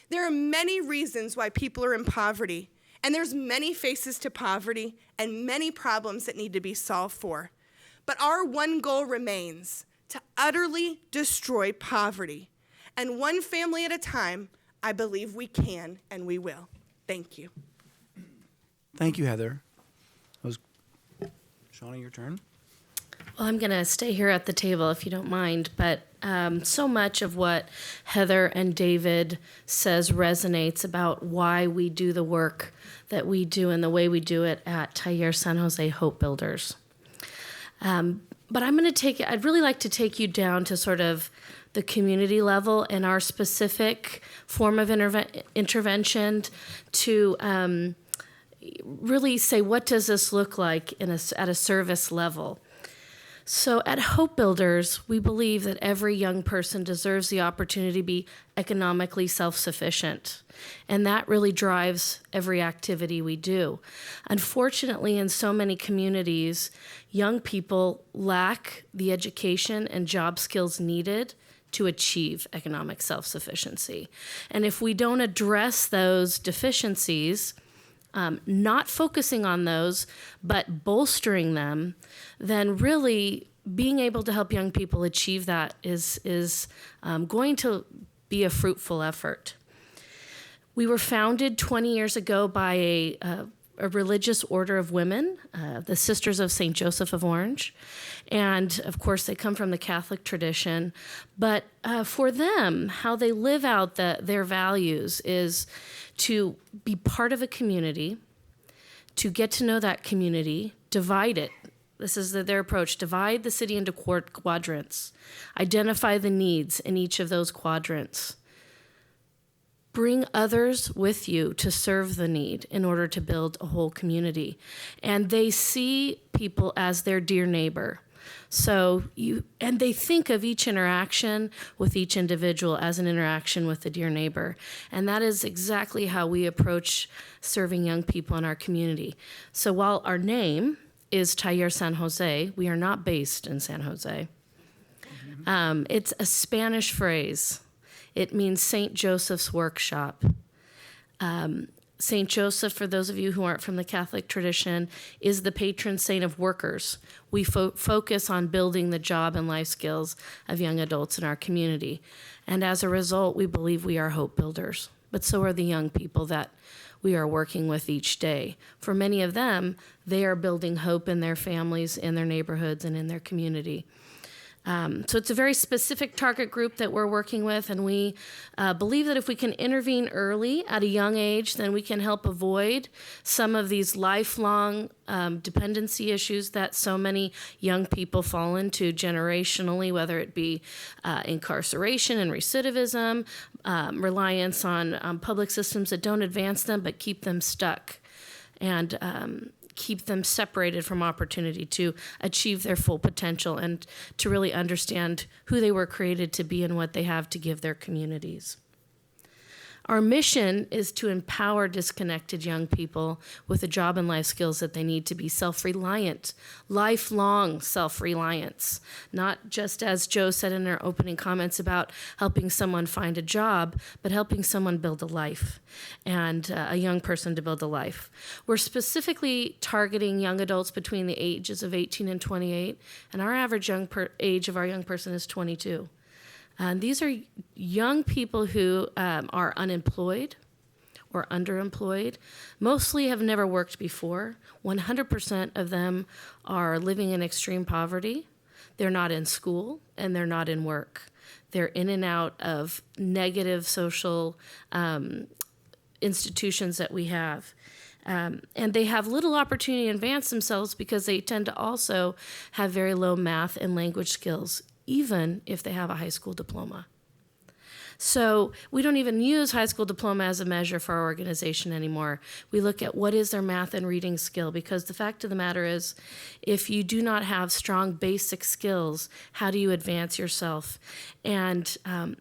There are many reasons why people are in poverty, and there's many faces to poverty and many problems that need to be solved for. But our one goal remains to utterly destroy poverty. And one family at a time, I believe we can and we will. Thank you. Thank you, Heather. Shauna, your turn. Well, I'm going to stay here at the table if you don't mind, but so much of what Heather and David says resonates about why we do the work that we do and the way we do it at Taller San Jose Hope Builders. But I'd really like to take you down to sort of the community level and our specific form of intervention to really say, what does this look like at a service level? So at Hope Builders, we believe that every young person deserves the opportunity to be economically self-sufficient. And that really drives every activity we do. Unfortunately, in so many communities, young people lack the education and job skills needed to achieve economic self-sufficiency. And if we don't address those deficiencies, not focusing on those, but bolstering them, then really being able to help young people achieve that is going to be a fruitful effort. We were founded 20 years ago by a religious order of women, the Sisters of St. Joseph of Orange. And of course, they come from the Catholic tradition. But for them, how they live out their values is to be part of a community, to get to know that community, divide it. This is their approach. Divide the city into quadrants. Identify the needs in each of those quadrants. Bring others with you to serve the need in order to build a whole community. And they see people as their dear neighbor. And they think of each interaction with each individual as an interaction with the dear neighbor. And that is exactly how we approach serving young people in our community. So while our name is Taller San Jose, we are not based in San Jose. It's a Spanish phrase. It means St. Joseph's Workshop. St. Joseph, for those of you who aren't from the Catholic tradition, is the patron saint of workers. We focus on building the job and life skills of young adults in our community. And as a result, we believe we are hope builders. But so are the young people that we are working with each day. For many of them, they are building hope in their families, in their neighborhoods, and in their community. So it's a very specific target group that we're working with, and we believe that if we can intervene early at a young age, then we can help avoid some of these lifelong dependency issues that so many young people fall into generationally, whether it be incarceration and recidivism, reliance on public systems that don't advance them but keep them stuck, and keep them separated from opportunity to achieve their full potential and to really understand who they were created to be and what they have to give their communities. Our mission is to empower disconnected young people with the job and life skills that they need to be self-reliant, lifelong self-reliance, not just as Joe said in her opening comments about helping someone find a job, but helping someone build a life and a young person to build a life. We're specifically targeting young adults between the ages of 18 and 28, and our average age of our young person is 22. These are young people who are unemployed or underemployed, mostly have never worked before. 100% of them are living in extreme poverty. They're not in school and they're not in work. They're in and out of negative social institutions that we have. And they have little opportunity to advance themselves because they tend to also have very low math and language skills, even if they have a high school diploma. So we don't even use high school diploma as a measure for our organization anymore. We look at what is their math and reading skill, because the fact of the matter is, if you do not have strong basic skills, how do you advance yourself? And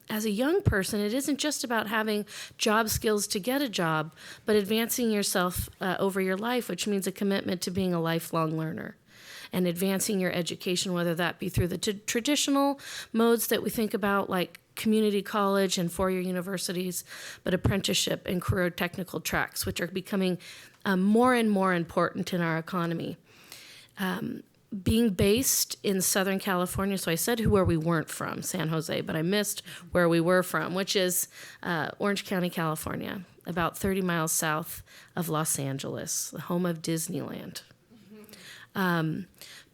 as a young person, it isn't just about having job skills to get a job, but advancing yourself over your life, which means a commitment to being a lifelong learner and advancing your education, whether that be through the traditional modes that we think about, like community college and four-year universities, but apprenticeship and career technical tracks, which are becoming more and more important in our economy. Being based in Southern California, so I said where we weren't from, San Jose, but I missed where we were from, which is Orange County, California, about 30 miles south of Los Angeles, the home of Disneyland.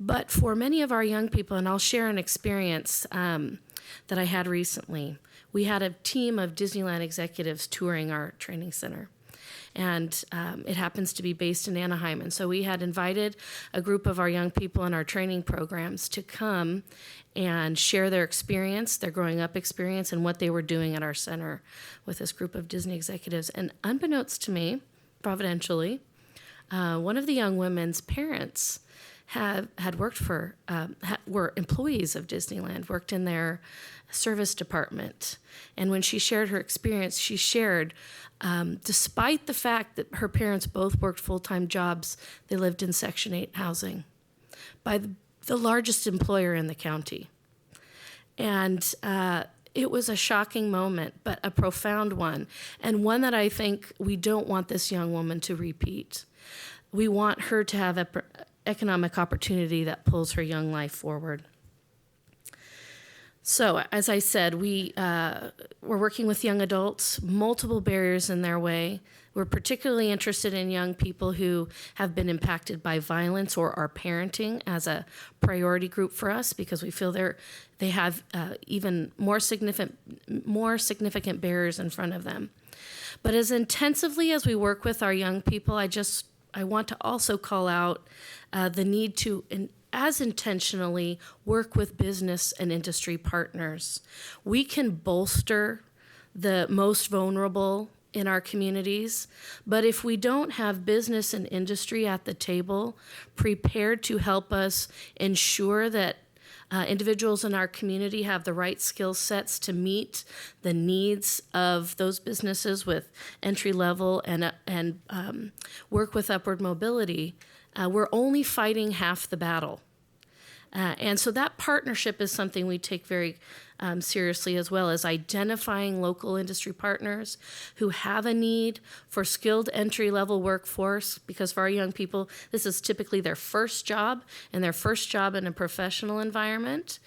But for many of our young people, and I'll share an experience that I had recently. We had a team of Disneyland executives touring our training center, and it happens to be based in Anaheim. And so we had invited a group of our young people in our training programs to come and share their experience, their growing up experience, and what they were doing at our center with this group of Disney executives. And unbeknownst to me, providentially, one of the young women's parents had worked for, were employees of Disneyland, worked in their service department. And when she shared her experience, she shared, despite the fact that her parents both worked full-time jobs, they lived in Section 8 housing by the largest employer in the county. And it was a shocking moment, but a profound one, and one that I think we don't want this young woman to repeat. We want her to have economic opportunity that pulls her young life forward. So, as I said, we're working with young adults, multiple barriers in their way. We're particularly interested in young people who have been impacted by violence or are parenting as a priority group for us, because we feel they have even more significant barriers in front of them. But as intensively as we work with our young people, I want to also call out the need to as intentionally work with business and industry partners. We can bolster the most vulnerable in our communities, but if we don't have business and industry at the table prepared to help us ensure that individuals in our community have the right skill sets to meet the needs of those businesses with entry level and work with upward mobility, we're only fighting half the battle. And so that partnership is something we take very seriously, as well as identifying local industry partners who have a need for skilled entry-level workforce, because for our young people, this is typically their first job, and their first job in a professional environment.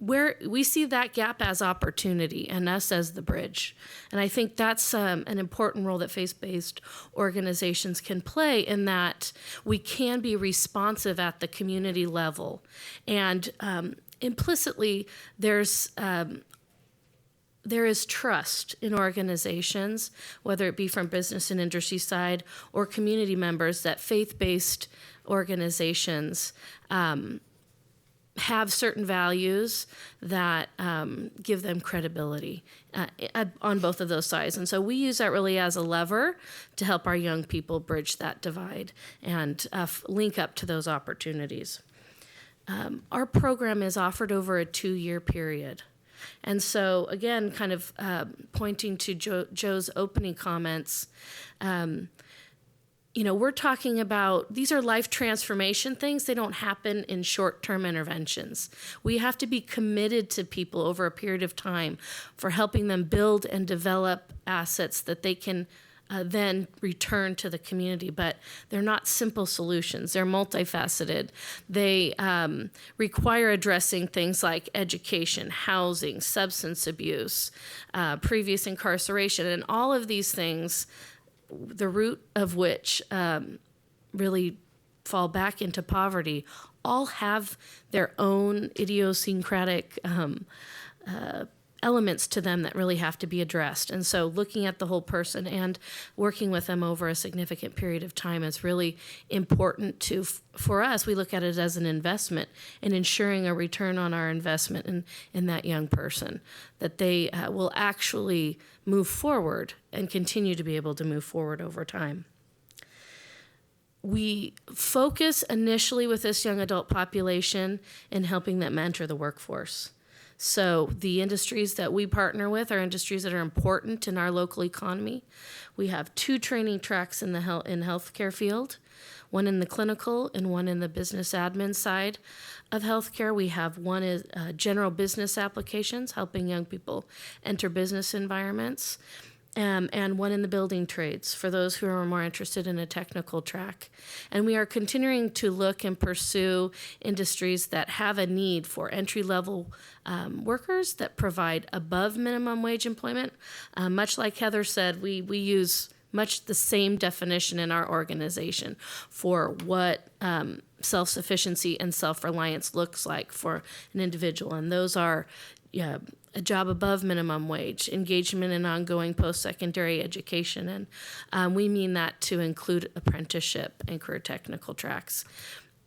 Where we see that gap as opportunity and us as the bridge. And I think that's an important role that faith-based organizations can play, in that we can be responsive at the community level. And implicitly, there is trust in organizations, whether it be from business and industry side or community members, that faith-based organizations have certain values that give them credibility on both of those sides. And so we use that really as a lever to help our young people bridge that divide and link up to those opportunities. Our program is offered over a 2-year period. And so, again, kind of pointing to Joe's opening comments, we're talking about, these are life transformation things. They don't happen in short-term interventions. We have to be committed to people over a period of time for helping them build and develop assets that they can then return to the community. But they're not simple solutions. They're multifaceted. They require addressing things like education, housing, substance abuse, previous incarceration, and all of these things, the root of which really fall back into poverty, all have their own idiosyncratic elements to them that really have to be addressed. And so looking at the whole person and working with them over a significant period of time is really important for us. We look at it as an investment in ensuring a return on our investment in that young person, that they will actually move forward and continue to be able to move forward over time. We focus initially with this young adult population in helping them enter the workforce. So the industries that we partner with are industries that are important in our local economy. We have 2 training tracks in the healthcare field, one in the clinical and one in the business admin side of healthcare. We have one is general business applications, helping young people enter business environments, and one in the building trades for those who are more interested in a technical track. And we are continuing to look and pursue industries that have a need for entry-level workers that provide above minimum wage employment. Much like Heather said, we use much the same definition in our organization for what self-sufficiency and self-reliance looks like for an individual. And those are a job above minimum wage, engagement in ongoing post-secondary education, and we mean that to include apprenticeship and career technical tracks,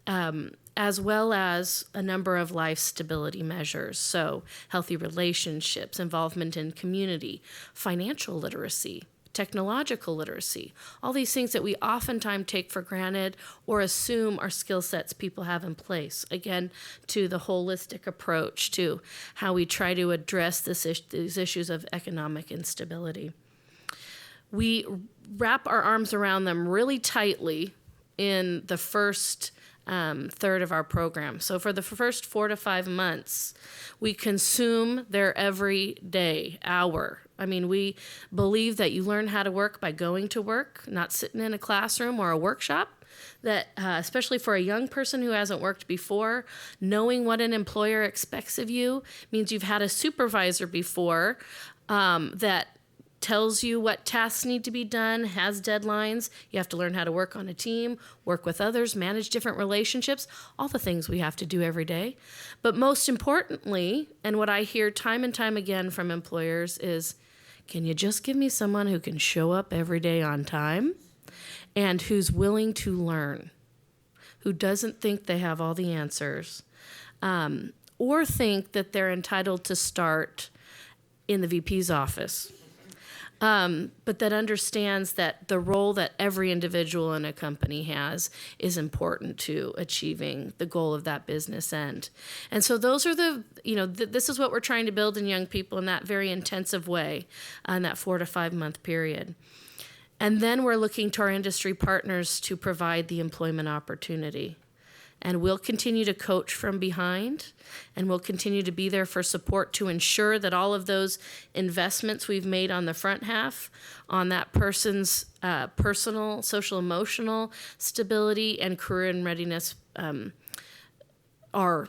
as well as a number of life stability measures, so healthy relationships, involvement in community, financial literacy, technological literacy, all these things that we oftentimes take for granted or assume are skill sets people have in place. Again, to the holistic approach to how we try to address these issues of economic instability. We wrap our arms around them really tightly in the first third of our program. So for the first 4 to 5 months, we consume their everyday hour. I mean, we believe that you learn how to work by going to work, not sitting in a classroom or a workshop. that, especially for a young person who hasn't worked before, knowing what an employer expects of you means you've had a supervisor before that tells you what tasks need to be done, has deadlines. You have to learn how to work on a team, work with others, manage different relationships, all the things we have to do every day. But most importantly, and what I hear time and time again from employers is, can you just give me someone who can show up every day on time and who's willing to learn, who doesn't think they have all the answers, or think that they're entitled to start in the VP's office. But that understands that the role that every individual in a company has is important to achieving the goal of that business end. And so those are this is what we're trying to build in young people in that very intensive way in that 4 to 5 month period. And then we're looking to our industry partners to provide the employment opportunity. And we'll continue to coach from behind, and we'll continue to be there for support to ensure that all of those investments we've made on the front half, on that person's personal, social, emotional stability and career and readiness are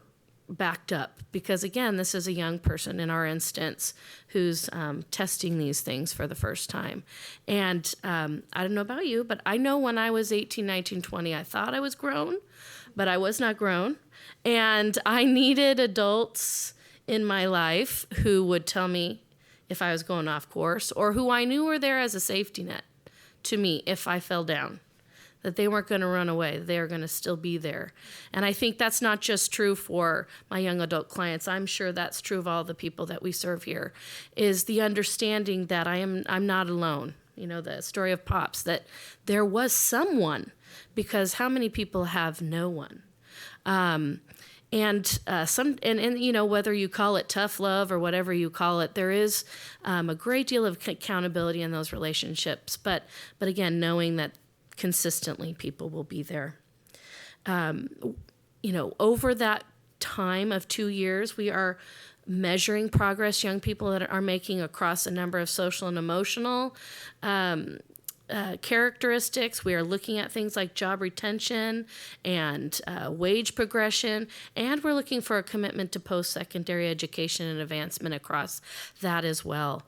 backed up. Because again, this is a young person in our instance who's testing these things for the first time. And I don't know about you, but I know when I was 18, 19, 20, I thought I was grown, but I was not grown. And I needed adults in my life who would tell me if I was going off course, or who I knew were there as a safety net to me if I fell down, that they weren't going to run away. They are going to still be there. And I think that's not just true for my young adult clients. I'm sure that's true of all the people that we serve here, is the understanding that I'm not alone. You know, the story of Pops, that there was someone, because how many people have no one? And you know, whether you call it tough love or whatever you call it, there is a great deal of accountability in those relationships. But again, knowing that consistently people will be there. You know, over that time of 2 years, we are measuring progress young people that are making across a number of social and emotional characteristics. We are looking at things like job retention and wage progression, and we're looking for a commitment to post-secondary education and advancement across that as well,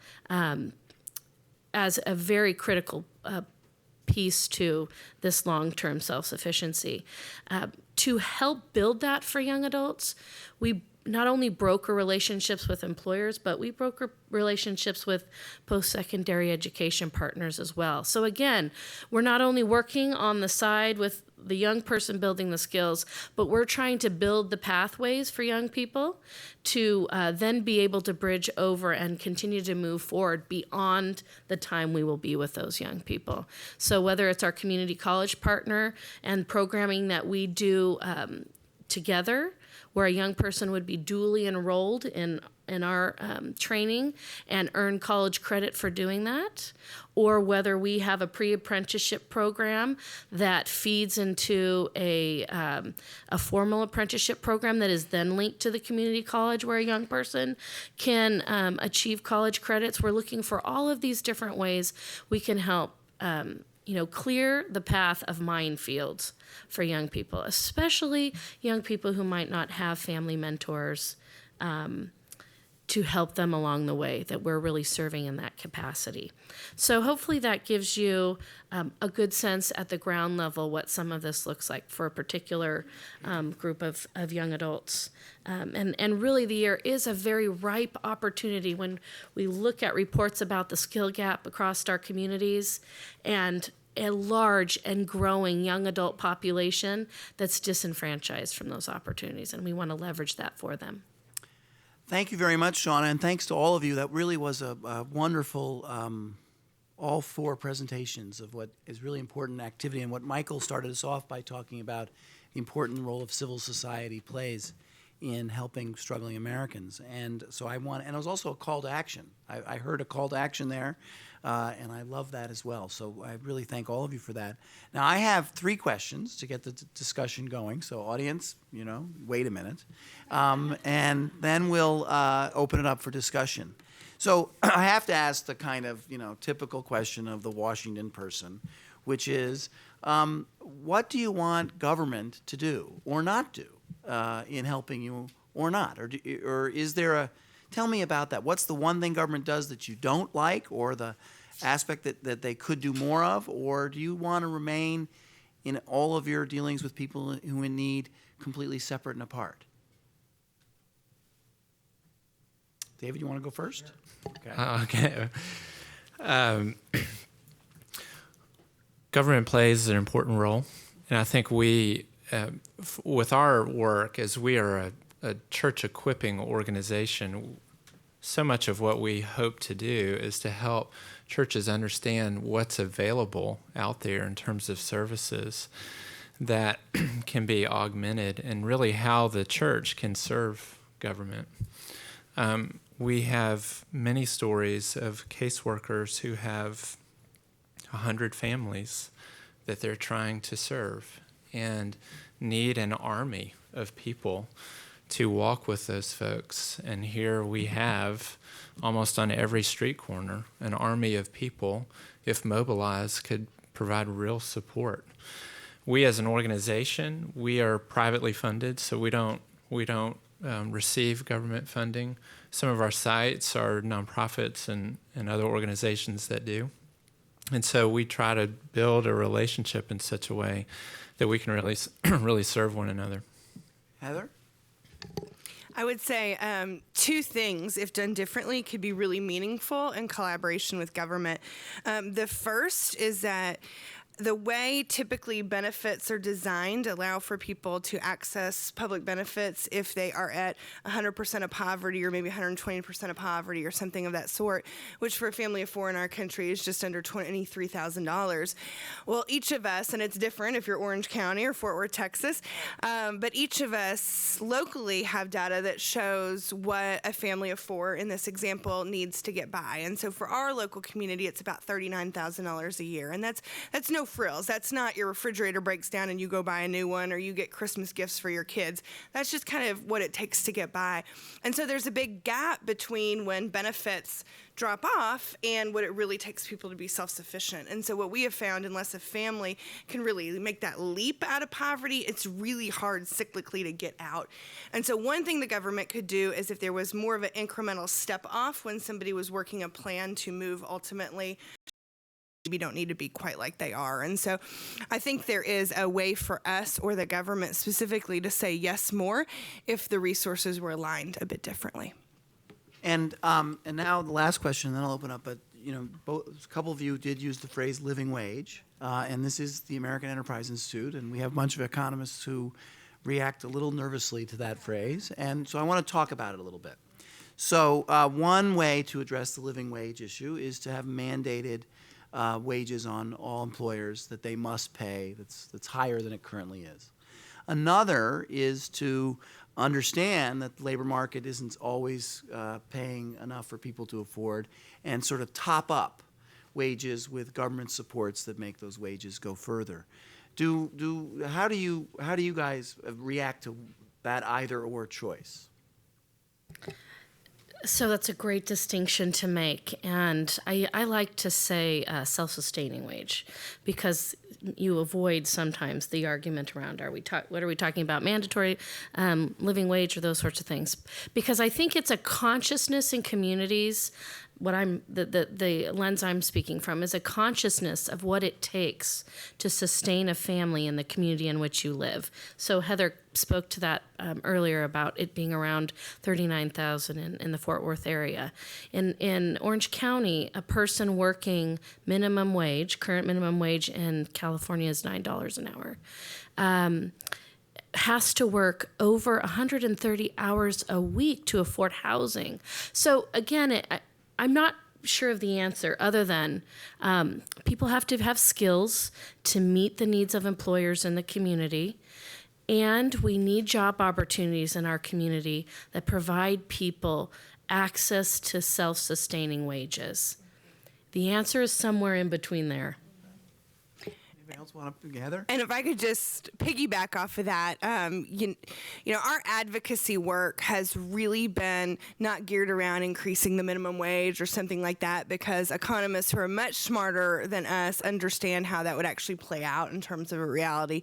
as a very critical piece to this long-term self-sufficiency. To help build that for young adults, we not only broker relationships with employers, but we broker relationships with post-secondary education partners as well. So again, we're not only working on the side with the young person building the skills, but we're trying to build the pathways for young people to then be able to bridge over and continue to move forward beyond the time we will be with those young people. So whether it's our community college partner and programming that we do together, where a young person would be dually enrolled in our training and earn college credit for doing that, or whether we have a pre-apprenticeship program that feeds into a formal apprenticeship program that is then linked to the community college where a young person can achieve college credits. We're looking for all of these different ways we can help clear the path of minefields for young people, especially young people who might not have family mentors to help them along the way, that we're really serving in that capacity. So hopefully that gives you a good sense at the ground level what some of this looks like for a particular group of young adults. And really the year is a very ripe opportunity when we look at reports about the skill gap across our communities and a large and growing young adult population that's disenfranchised from those opportunities, and we want to leverage that for them. Thank you very much, Shauna, and thanks to all of you. That really was a wonderful, all four presentations of what is really important activity, and what Michael started us off by talking about the important role of civil society plays in helping struggling Americans. And so and it was also a call to action. I heard a call to action there, and I love that as well. So I really thank all of you for that. Now, I have 3 questions to get the discussion going. So audience, wait a minute. And then we'll open it up for discussion. So I have to ask the kind of, typical question of the Washington person. which is what do you want government to do or not do in helping you or not? Or is there a, tell me about that. What's the one thing government does that you don't like, or the aspect that they could do more of? Or do you want to remain in all of your dealings with people who in need completely separate and apart? David, you want to go first? Okay. Government plays an important role, and I think we, with our work, as we are a church equipping organization, so much of what we hope to do is to help churches understand what's available out there in terms of services that can be augmented, and really how the church can serve government. We have many stories of caseworkers who have 100 families that they're trying to serve and need an army of people to walk with those folks. And here we have, almost on every street corner, an army of people, if mobilized, could provide real support. We as an organization, we are privately funded, so we don't receive government funding. Some of our sites are nonprofits and other organizations that do. And so we try to build a relationship in such a way that we can really serve one another. Heather? I would say two things, if done differently, could be really meaningful in collaboration with government. The first is that the way typically benefits are designed allow for people to access public benefits if they are at 100% of poverty, or maybe 120% of poverty, or something of that sort, which for a family of four in our country is just under $23,000. Well, each of us, and it's different if you're Orange County or Fort Worth, Texas, but each of us locally have data that shows what a family of four in this example needs to get by. And so for our local community, it's about $39,000 a year. And that's no frills. That's not your refrigerator breaks down and you go buy a new one, or you get Christmas gifts for your kids. That's just kind of what it takes to get by. And so there's a big gap between when benefits drop off and what it really takes people to be self-sufficient. And so what we have found, unless a family can really make that leap out of poverty, it's really hard cyclically to get out. And so one thing the government could do is, if there was more of an incremental step off when somebody was working a plan to move ultimately, we don't need to be quite like they are. And so I think there is a way for us, or the government specifically, to say yes more if the resources were aligned a bit differently. And now the last question, and then I'll open up. But a couple of you did use the phrase living wage, and this is the American Enterprise Institute, and we have a bunch of economists who react a little nervously to that phrase, and so I want to talk about it a little bit. So one way to address the living wage issue is to have mandated wages on all employers that they must pay that's higher than it currently is. Another is to understand that the labor market isn't always paying enough for people to afford, and sort of top up wages with government supports that make those wages go further. How do you guys react to that either or choice? So that's a great distinction to make, and I like to say self-sustaining wage, because you avoid sometimes the argument around what are we talking about, mandatory living wage or those sorts of things, because I think it's a consciousness in communities. The lens I'm speaking from is a consciousness of what it takes to sustain a family in the community in which you live. So Heather spoke to that earlier about it being around $39,000 in the Fort Worth area. In Orange County, a person working minimum wage, current minimum wage in California is $9 an hour. Has to work over 130 hours a week to afford housing. So again, I'm not sure of the answer, other than people have to have skills to meet the needs of employers in the community, and we need job opportunities in our community that provide people access to self-sustaining wages. The answer is somewhere in between there. else want to Heather? And if I could just piggyback off of that, our advocacy work has really been not geared around increasing the minimum wage or something like that, because economists who are much smarter than us understand how that would actually play out in terms of a reality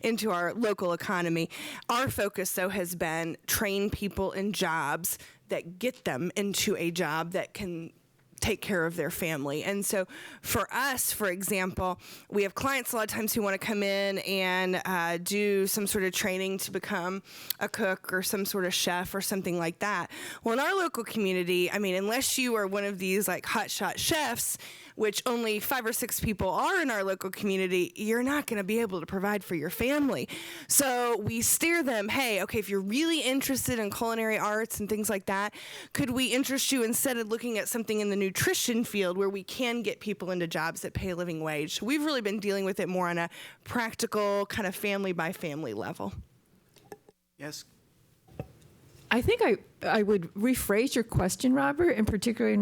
into our local economy. Our focus, though, has been train people in jobs that get them into a job that can take care of their family. And so for us, for example, we have clients a lot of times who want to come in and do some sort of training to become a cook or some sort of chef or something like that. Well, in our local community, I mean, unless you are one of these like hotshot chefs, which only 5 or 6 people are in our local community, you're not going to be able to provide for your family. So we steer them, hey, okay, if you're really interested in culinary arts and things like that, could we interest you instead of looking at something in the nutrition field where we can get people into jobs that pay a living wage? So we've really been dealing with it more on a practical kind of family by family level. Yes. I think I would rephrase your question, Robert, and particularly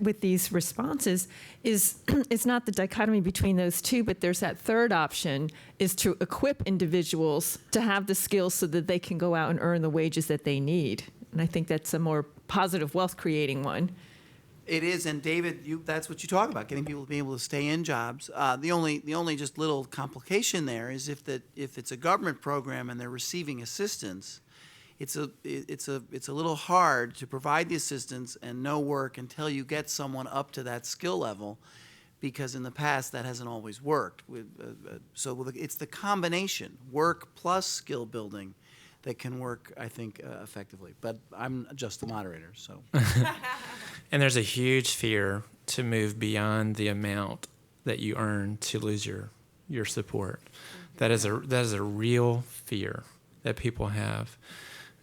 with these responses, is it's not the dichotomy between those two, but there's that third option, is to equip individuals to have the skills so that they can go out and earn the wages that they need. And I think that's a more positive wealth creating one. It is, and David, that's what you talk about, getting people to be able to stay in jobs. The only just little complication there is if it's a government program and they're receiving assistance, it's a little hard to provide the assistance and no work until you get someone up to that skill level, because in the past that hasn't always worked. So it's the combination, work plus skill building, that can work, I think, effectively. But I'm just the moderator, so. And there's a huge fear to move beyond the amount that you earn to lose your support. That is a real fear that people have.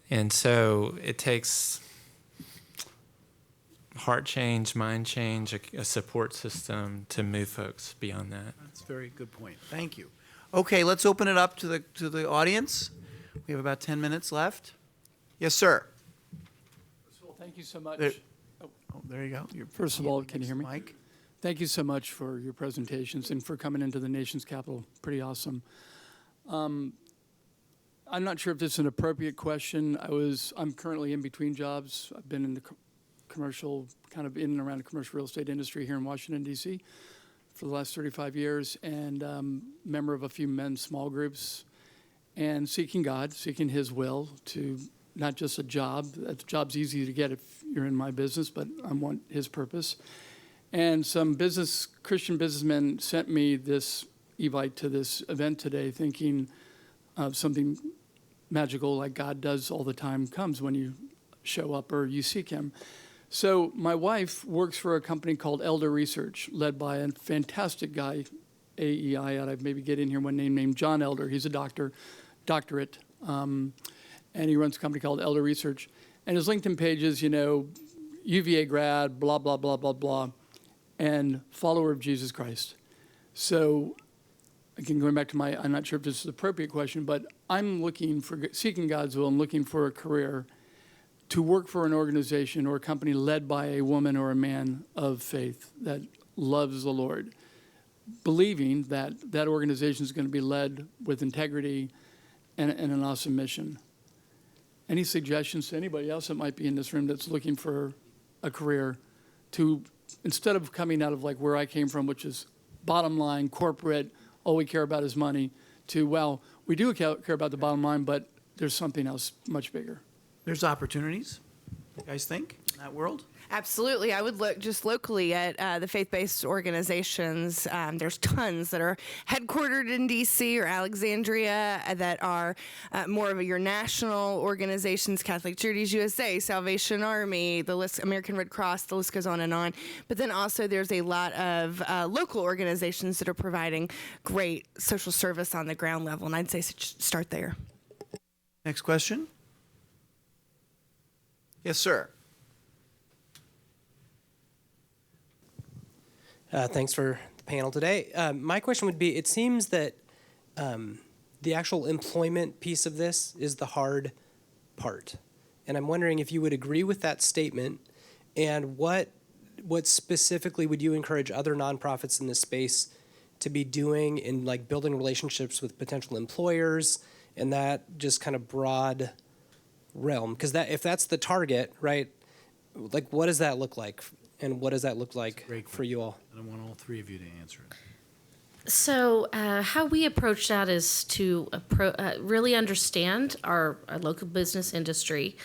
And so it takes heart change, mind change, a support system to move folks beyond that. That's a very good point. Thank you. Okay, let's open it up to the audience. We have about 10 minutes left. Yes, sir. Well, thank you so much. There you go. First of all, can you hear me? Mike. Thank you so much for your presentations and for coming into the nation's capital. Pretty awesome. I'm not sure if this is an appropriate question. I'm currently in between jobs. I've been in the commercial, kind of in and around the commercial real estate industry here in Washington, D.C. for the last 35 years, and member of a few men's small groups, and seeking God, seeking His will to not just a job. That job's easy to get if you're in my business, but I want His purpose. And some Christian businessmen sent me this invite to this event today, thinking of something magical like God does all the time comes when you show up or you seek Him. So my wife works for a company called Elder Research, led by a fantastic guy, AEI, and I'd maybe get in here one name named John Elder. He's a doctorate, and he runs a company called Elder Research. And his LinkedIn page is, UVA grad, blah, blah, blah, blah, blah, and follower of Jesus Christ. So again, going back to I'm not sure if this is the appropriate question, but I'm seeking God's will and looking for a career to work for an organization or a company led by a woman or a man of faith that loves the Lord, believing that that organization is going to be led with integrity and an awesome mission. Any suggestions to anybody else that might be in this room that's looking for a career to, instead of coming out of like where I came from, which is bottom line, corporate, all we care about is money, to, well, we do care about the bottom line, but there's something else much bigger. There's opportunities, you guys think, in that world? Absolutely. I would look just locally at the faith-based organizations. There's tons that are headquartered in D.C. or Alexandria that are more of your national organizations, Catholic Charities USA, Salvation Army, the list, American Red Cross, the list goes on and on. But then also there's a lot of local organizations that are providing great social service on the ground level, and I'd say start there. Next question. Yes, sir. Thanks for the panel today. My question would be, it seems that the actual employment piece of this is the hard part. And I'm wondering if you would agree with that statement, and what specifically would you encourage other nonprofits in this space to be doing in like building relationships with potential employers in that just kind of broad realm? Because that, if that's the target, right, like what does that look like? And what does that look like for you all? And I want all three of you to answer it. So, how we approach that is to really understand our local business industry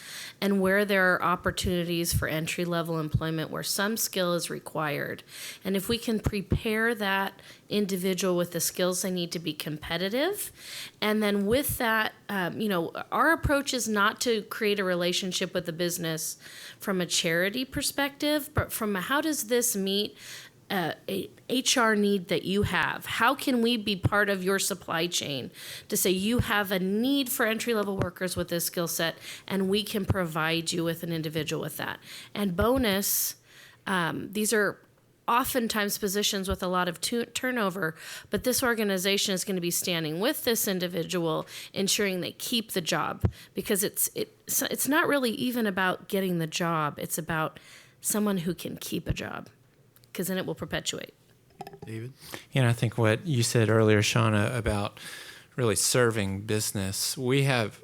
and where there are opportunities for entry level employment where some skill is required. And if we can prepare that individual with the skills they need to be competitive, and then with that, our approach is not to create a relationship with the business from a charity perspective, but from how does this meet a HR need that you have? How can we be part of your supply chain to say you have a need for entry-level workers with this skill set, and we can provide you with an individual with that. And bonus, these are oftentimes positions with a lot of turnover, but this organization is going to be standing with this individual, ensuring they keep the job, because it's not really even about getting the job. It's about someone who can keep a job, because then it will perpetuate. David? I think what you said earlier, Shauna, about really serving business. We have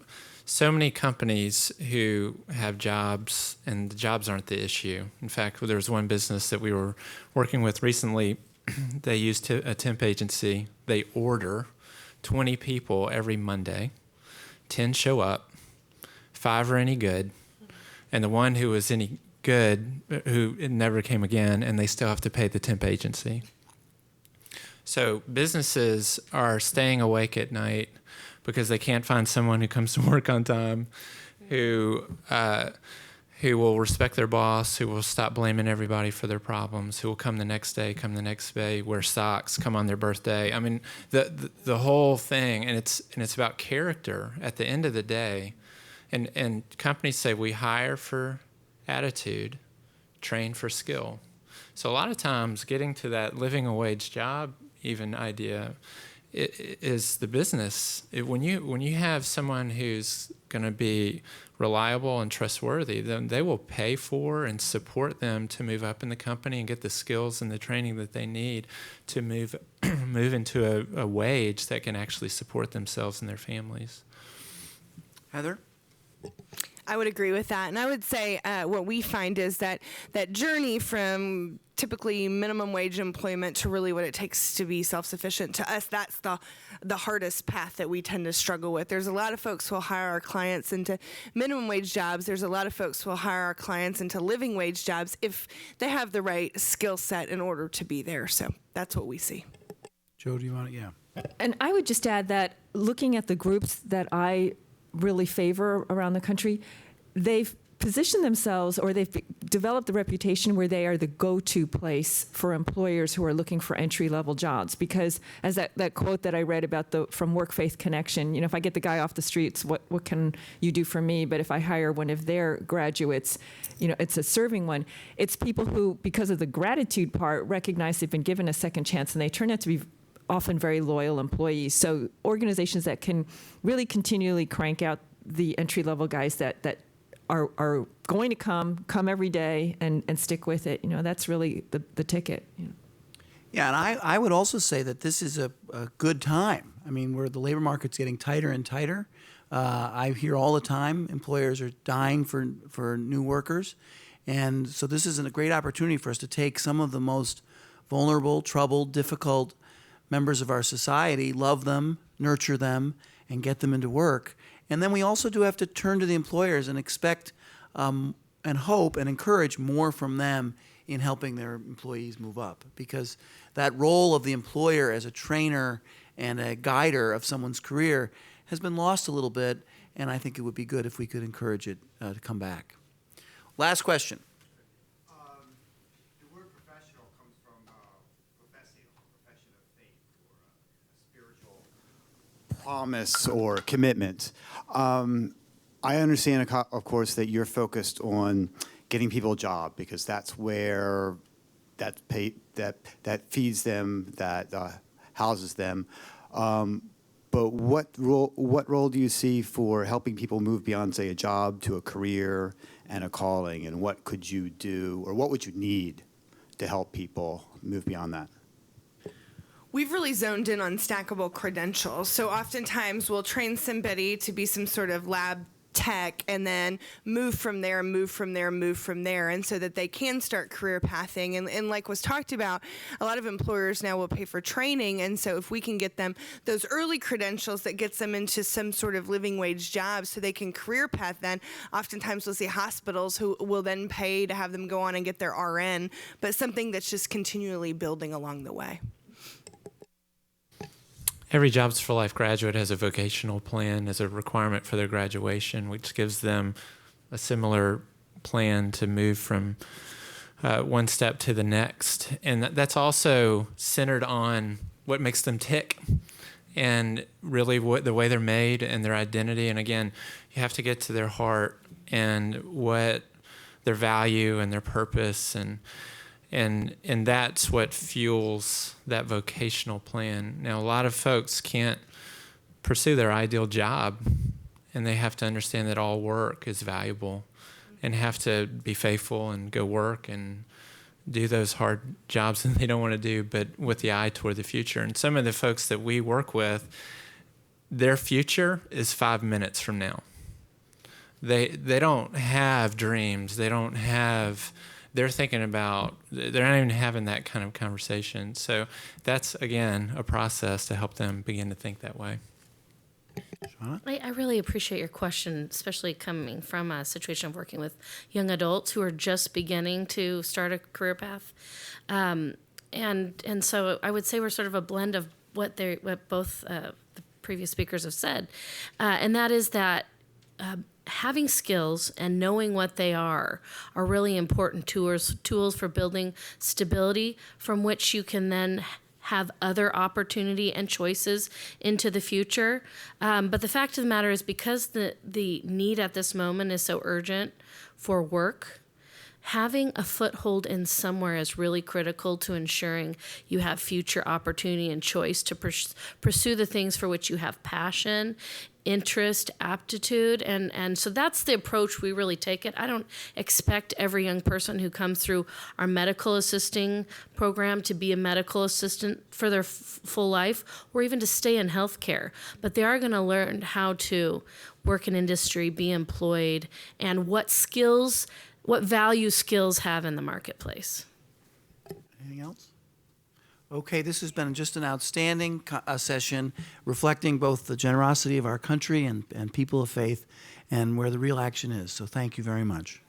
so many companies who have jobs, and the jobs aren't the issue. In fact, there was one business that we were working with recently. They used a temp agency. They order 20 people every Monday. 10 show up. 5 are any good. And the one who was any good, who it never came again, and they still have to pay the temp agency. So businesses are staying awake at night because they can't find someone who comes to work on time, who will respect their boss, who will stop blaming everybody for their problems, who will come the next day, wear socks, come on their birthday. I mean, the whole thing, and it's about character at the end of the day. And companies say we hire for attitude, train for skill. So a lot of times getting to that living a wage job even idea is the business. When you have someone who's going to be reliable and trustworthy, then they will pay for and support them to move up in the company and get the skills and the training that they need to move into a wage that can actually support themselves and their families. Heather? I would agree with that. And I would say what we find is that journey from typically minimum wage employment to really what it takes to be self-sufficient, to us, that's the hardest path that we tend to struggle with. There's a lot of folks who will hire our clients into minimum wage jobs. There's a lot of folks who will hire our clients into living wage jobs if they have the right skill set in order to be there. So that's what we see. Joe, do you want to? Yeah. And I would just add that looking at the groups that I really favor around the country, they've positioned themselves, or they've developed the reputation where they are the go-to place for employers who are looking for entry-level jobs. Because as that quote that I read about from Work Faith Connection, if I get the guy off the streets, what can you do for me? But if I hire one of their graduates, it's a serving one. It's people who, because of the gratitude part, recognize they've been given a second chance, and they turn out to be often very loyal employees. So organizations that can really continually crank out the entry-level guys that are going to come every day and stick with it, that's really the ticket. Yeah, and I would also say that this is a good time. I mean, where the labor market's getting tighter and tighter. I hear all the time employers are dying for new workers. And so this is a great opportunity for us to take some of the most vulnerable, troubled, difficult members of our society, love them, nurture them, and get them into work. And then we also do have to turn to the employers and expect and hope and encourage more from them in helping their employees move up. Because that role of the employer as a trainer and a guider of someone's career has been lost a little bit, and I think it would be good if we could encourage it to come back. Last question. The word professional comes from professio, profession of faith, or a spiritual promise or commitment. I understand, of course, that you're focused on getting people a job because that's where that feeds them, that houses them. But what role do you see for helping people move beyond, say, a job to a career and a calling? And what could you do, or what would you need to help people move beyond that? we've really zoned in on stackable credentials. So oftentimes we'll train somebody to be some sort of lab tech and then move from there, and so that they can start career pathing. And like was talked about, a lot of employers now will pay for training, and so if we can get them those early credentials that gets them into some sort of living wage job so they can career path, then oftentimes we'll see hospitals who will then pay to have them go on and get their RN, but something that's just continually building along the way. Every Jobs for Life graduate has a vocational plan as a requirement for their graduation, which gives them a similar plan to move from one step to the next. And that's also centered on what makes them tick and really the way they're made and their identity. And again, you have to get to their heart and what their value and their purpose, and that's what fuels that vocational plan. Now, a lot of folks can't pursue their ideal job, and they have to understand that all work is valuable and have to be faithful and go work and do those hard jobs that they don't want to do, but with the eye toward the future. And some of the folks that we work with, their future is 5 minutes from now. They don't have dreams. They're thinking about, they're not even having that kind of conversation. So that's, again, a process to help them begin to think that way. I really appreciate your question, especially coming from a situation of working with young adults who are just beginning to start a career path. And so I would say we're sort of a blend of what both the previous speakers have said. And that is that having skills and knowing what they are really important tools for building stability from which you can then have other opportunity and choices into the future. But the fact of the matter is, because the need at this moment is so urgent for work, having a foothold in somewhere is really critical to ensuring you have future opportunity and choice to pursue the things for which you have passion, interest, aptitude, and so that's the approach we really take it. I don't expect every young person who comes through our medical assisting program to be a medical assistant for their full life or even to stay in healthcare, but they are going to learn how to work in industry, be employed, and what value skills have in the marketplace. Anything else? Okay, this has been just an outstanding session reflecting both the generosity of our country and people of faith and where the real action is. So thank you very much.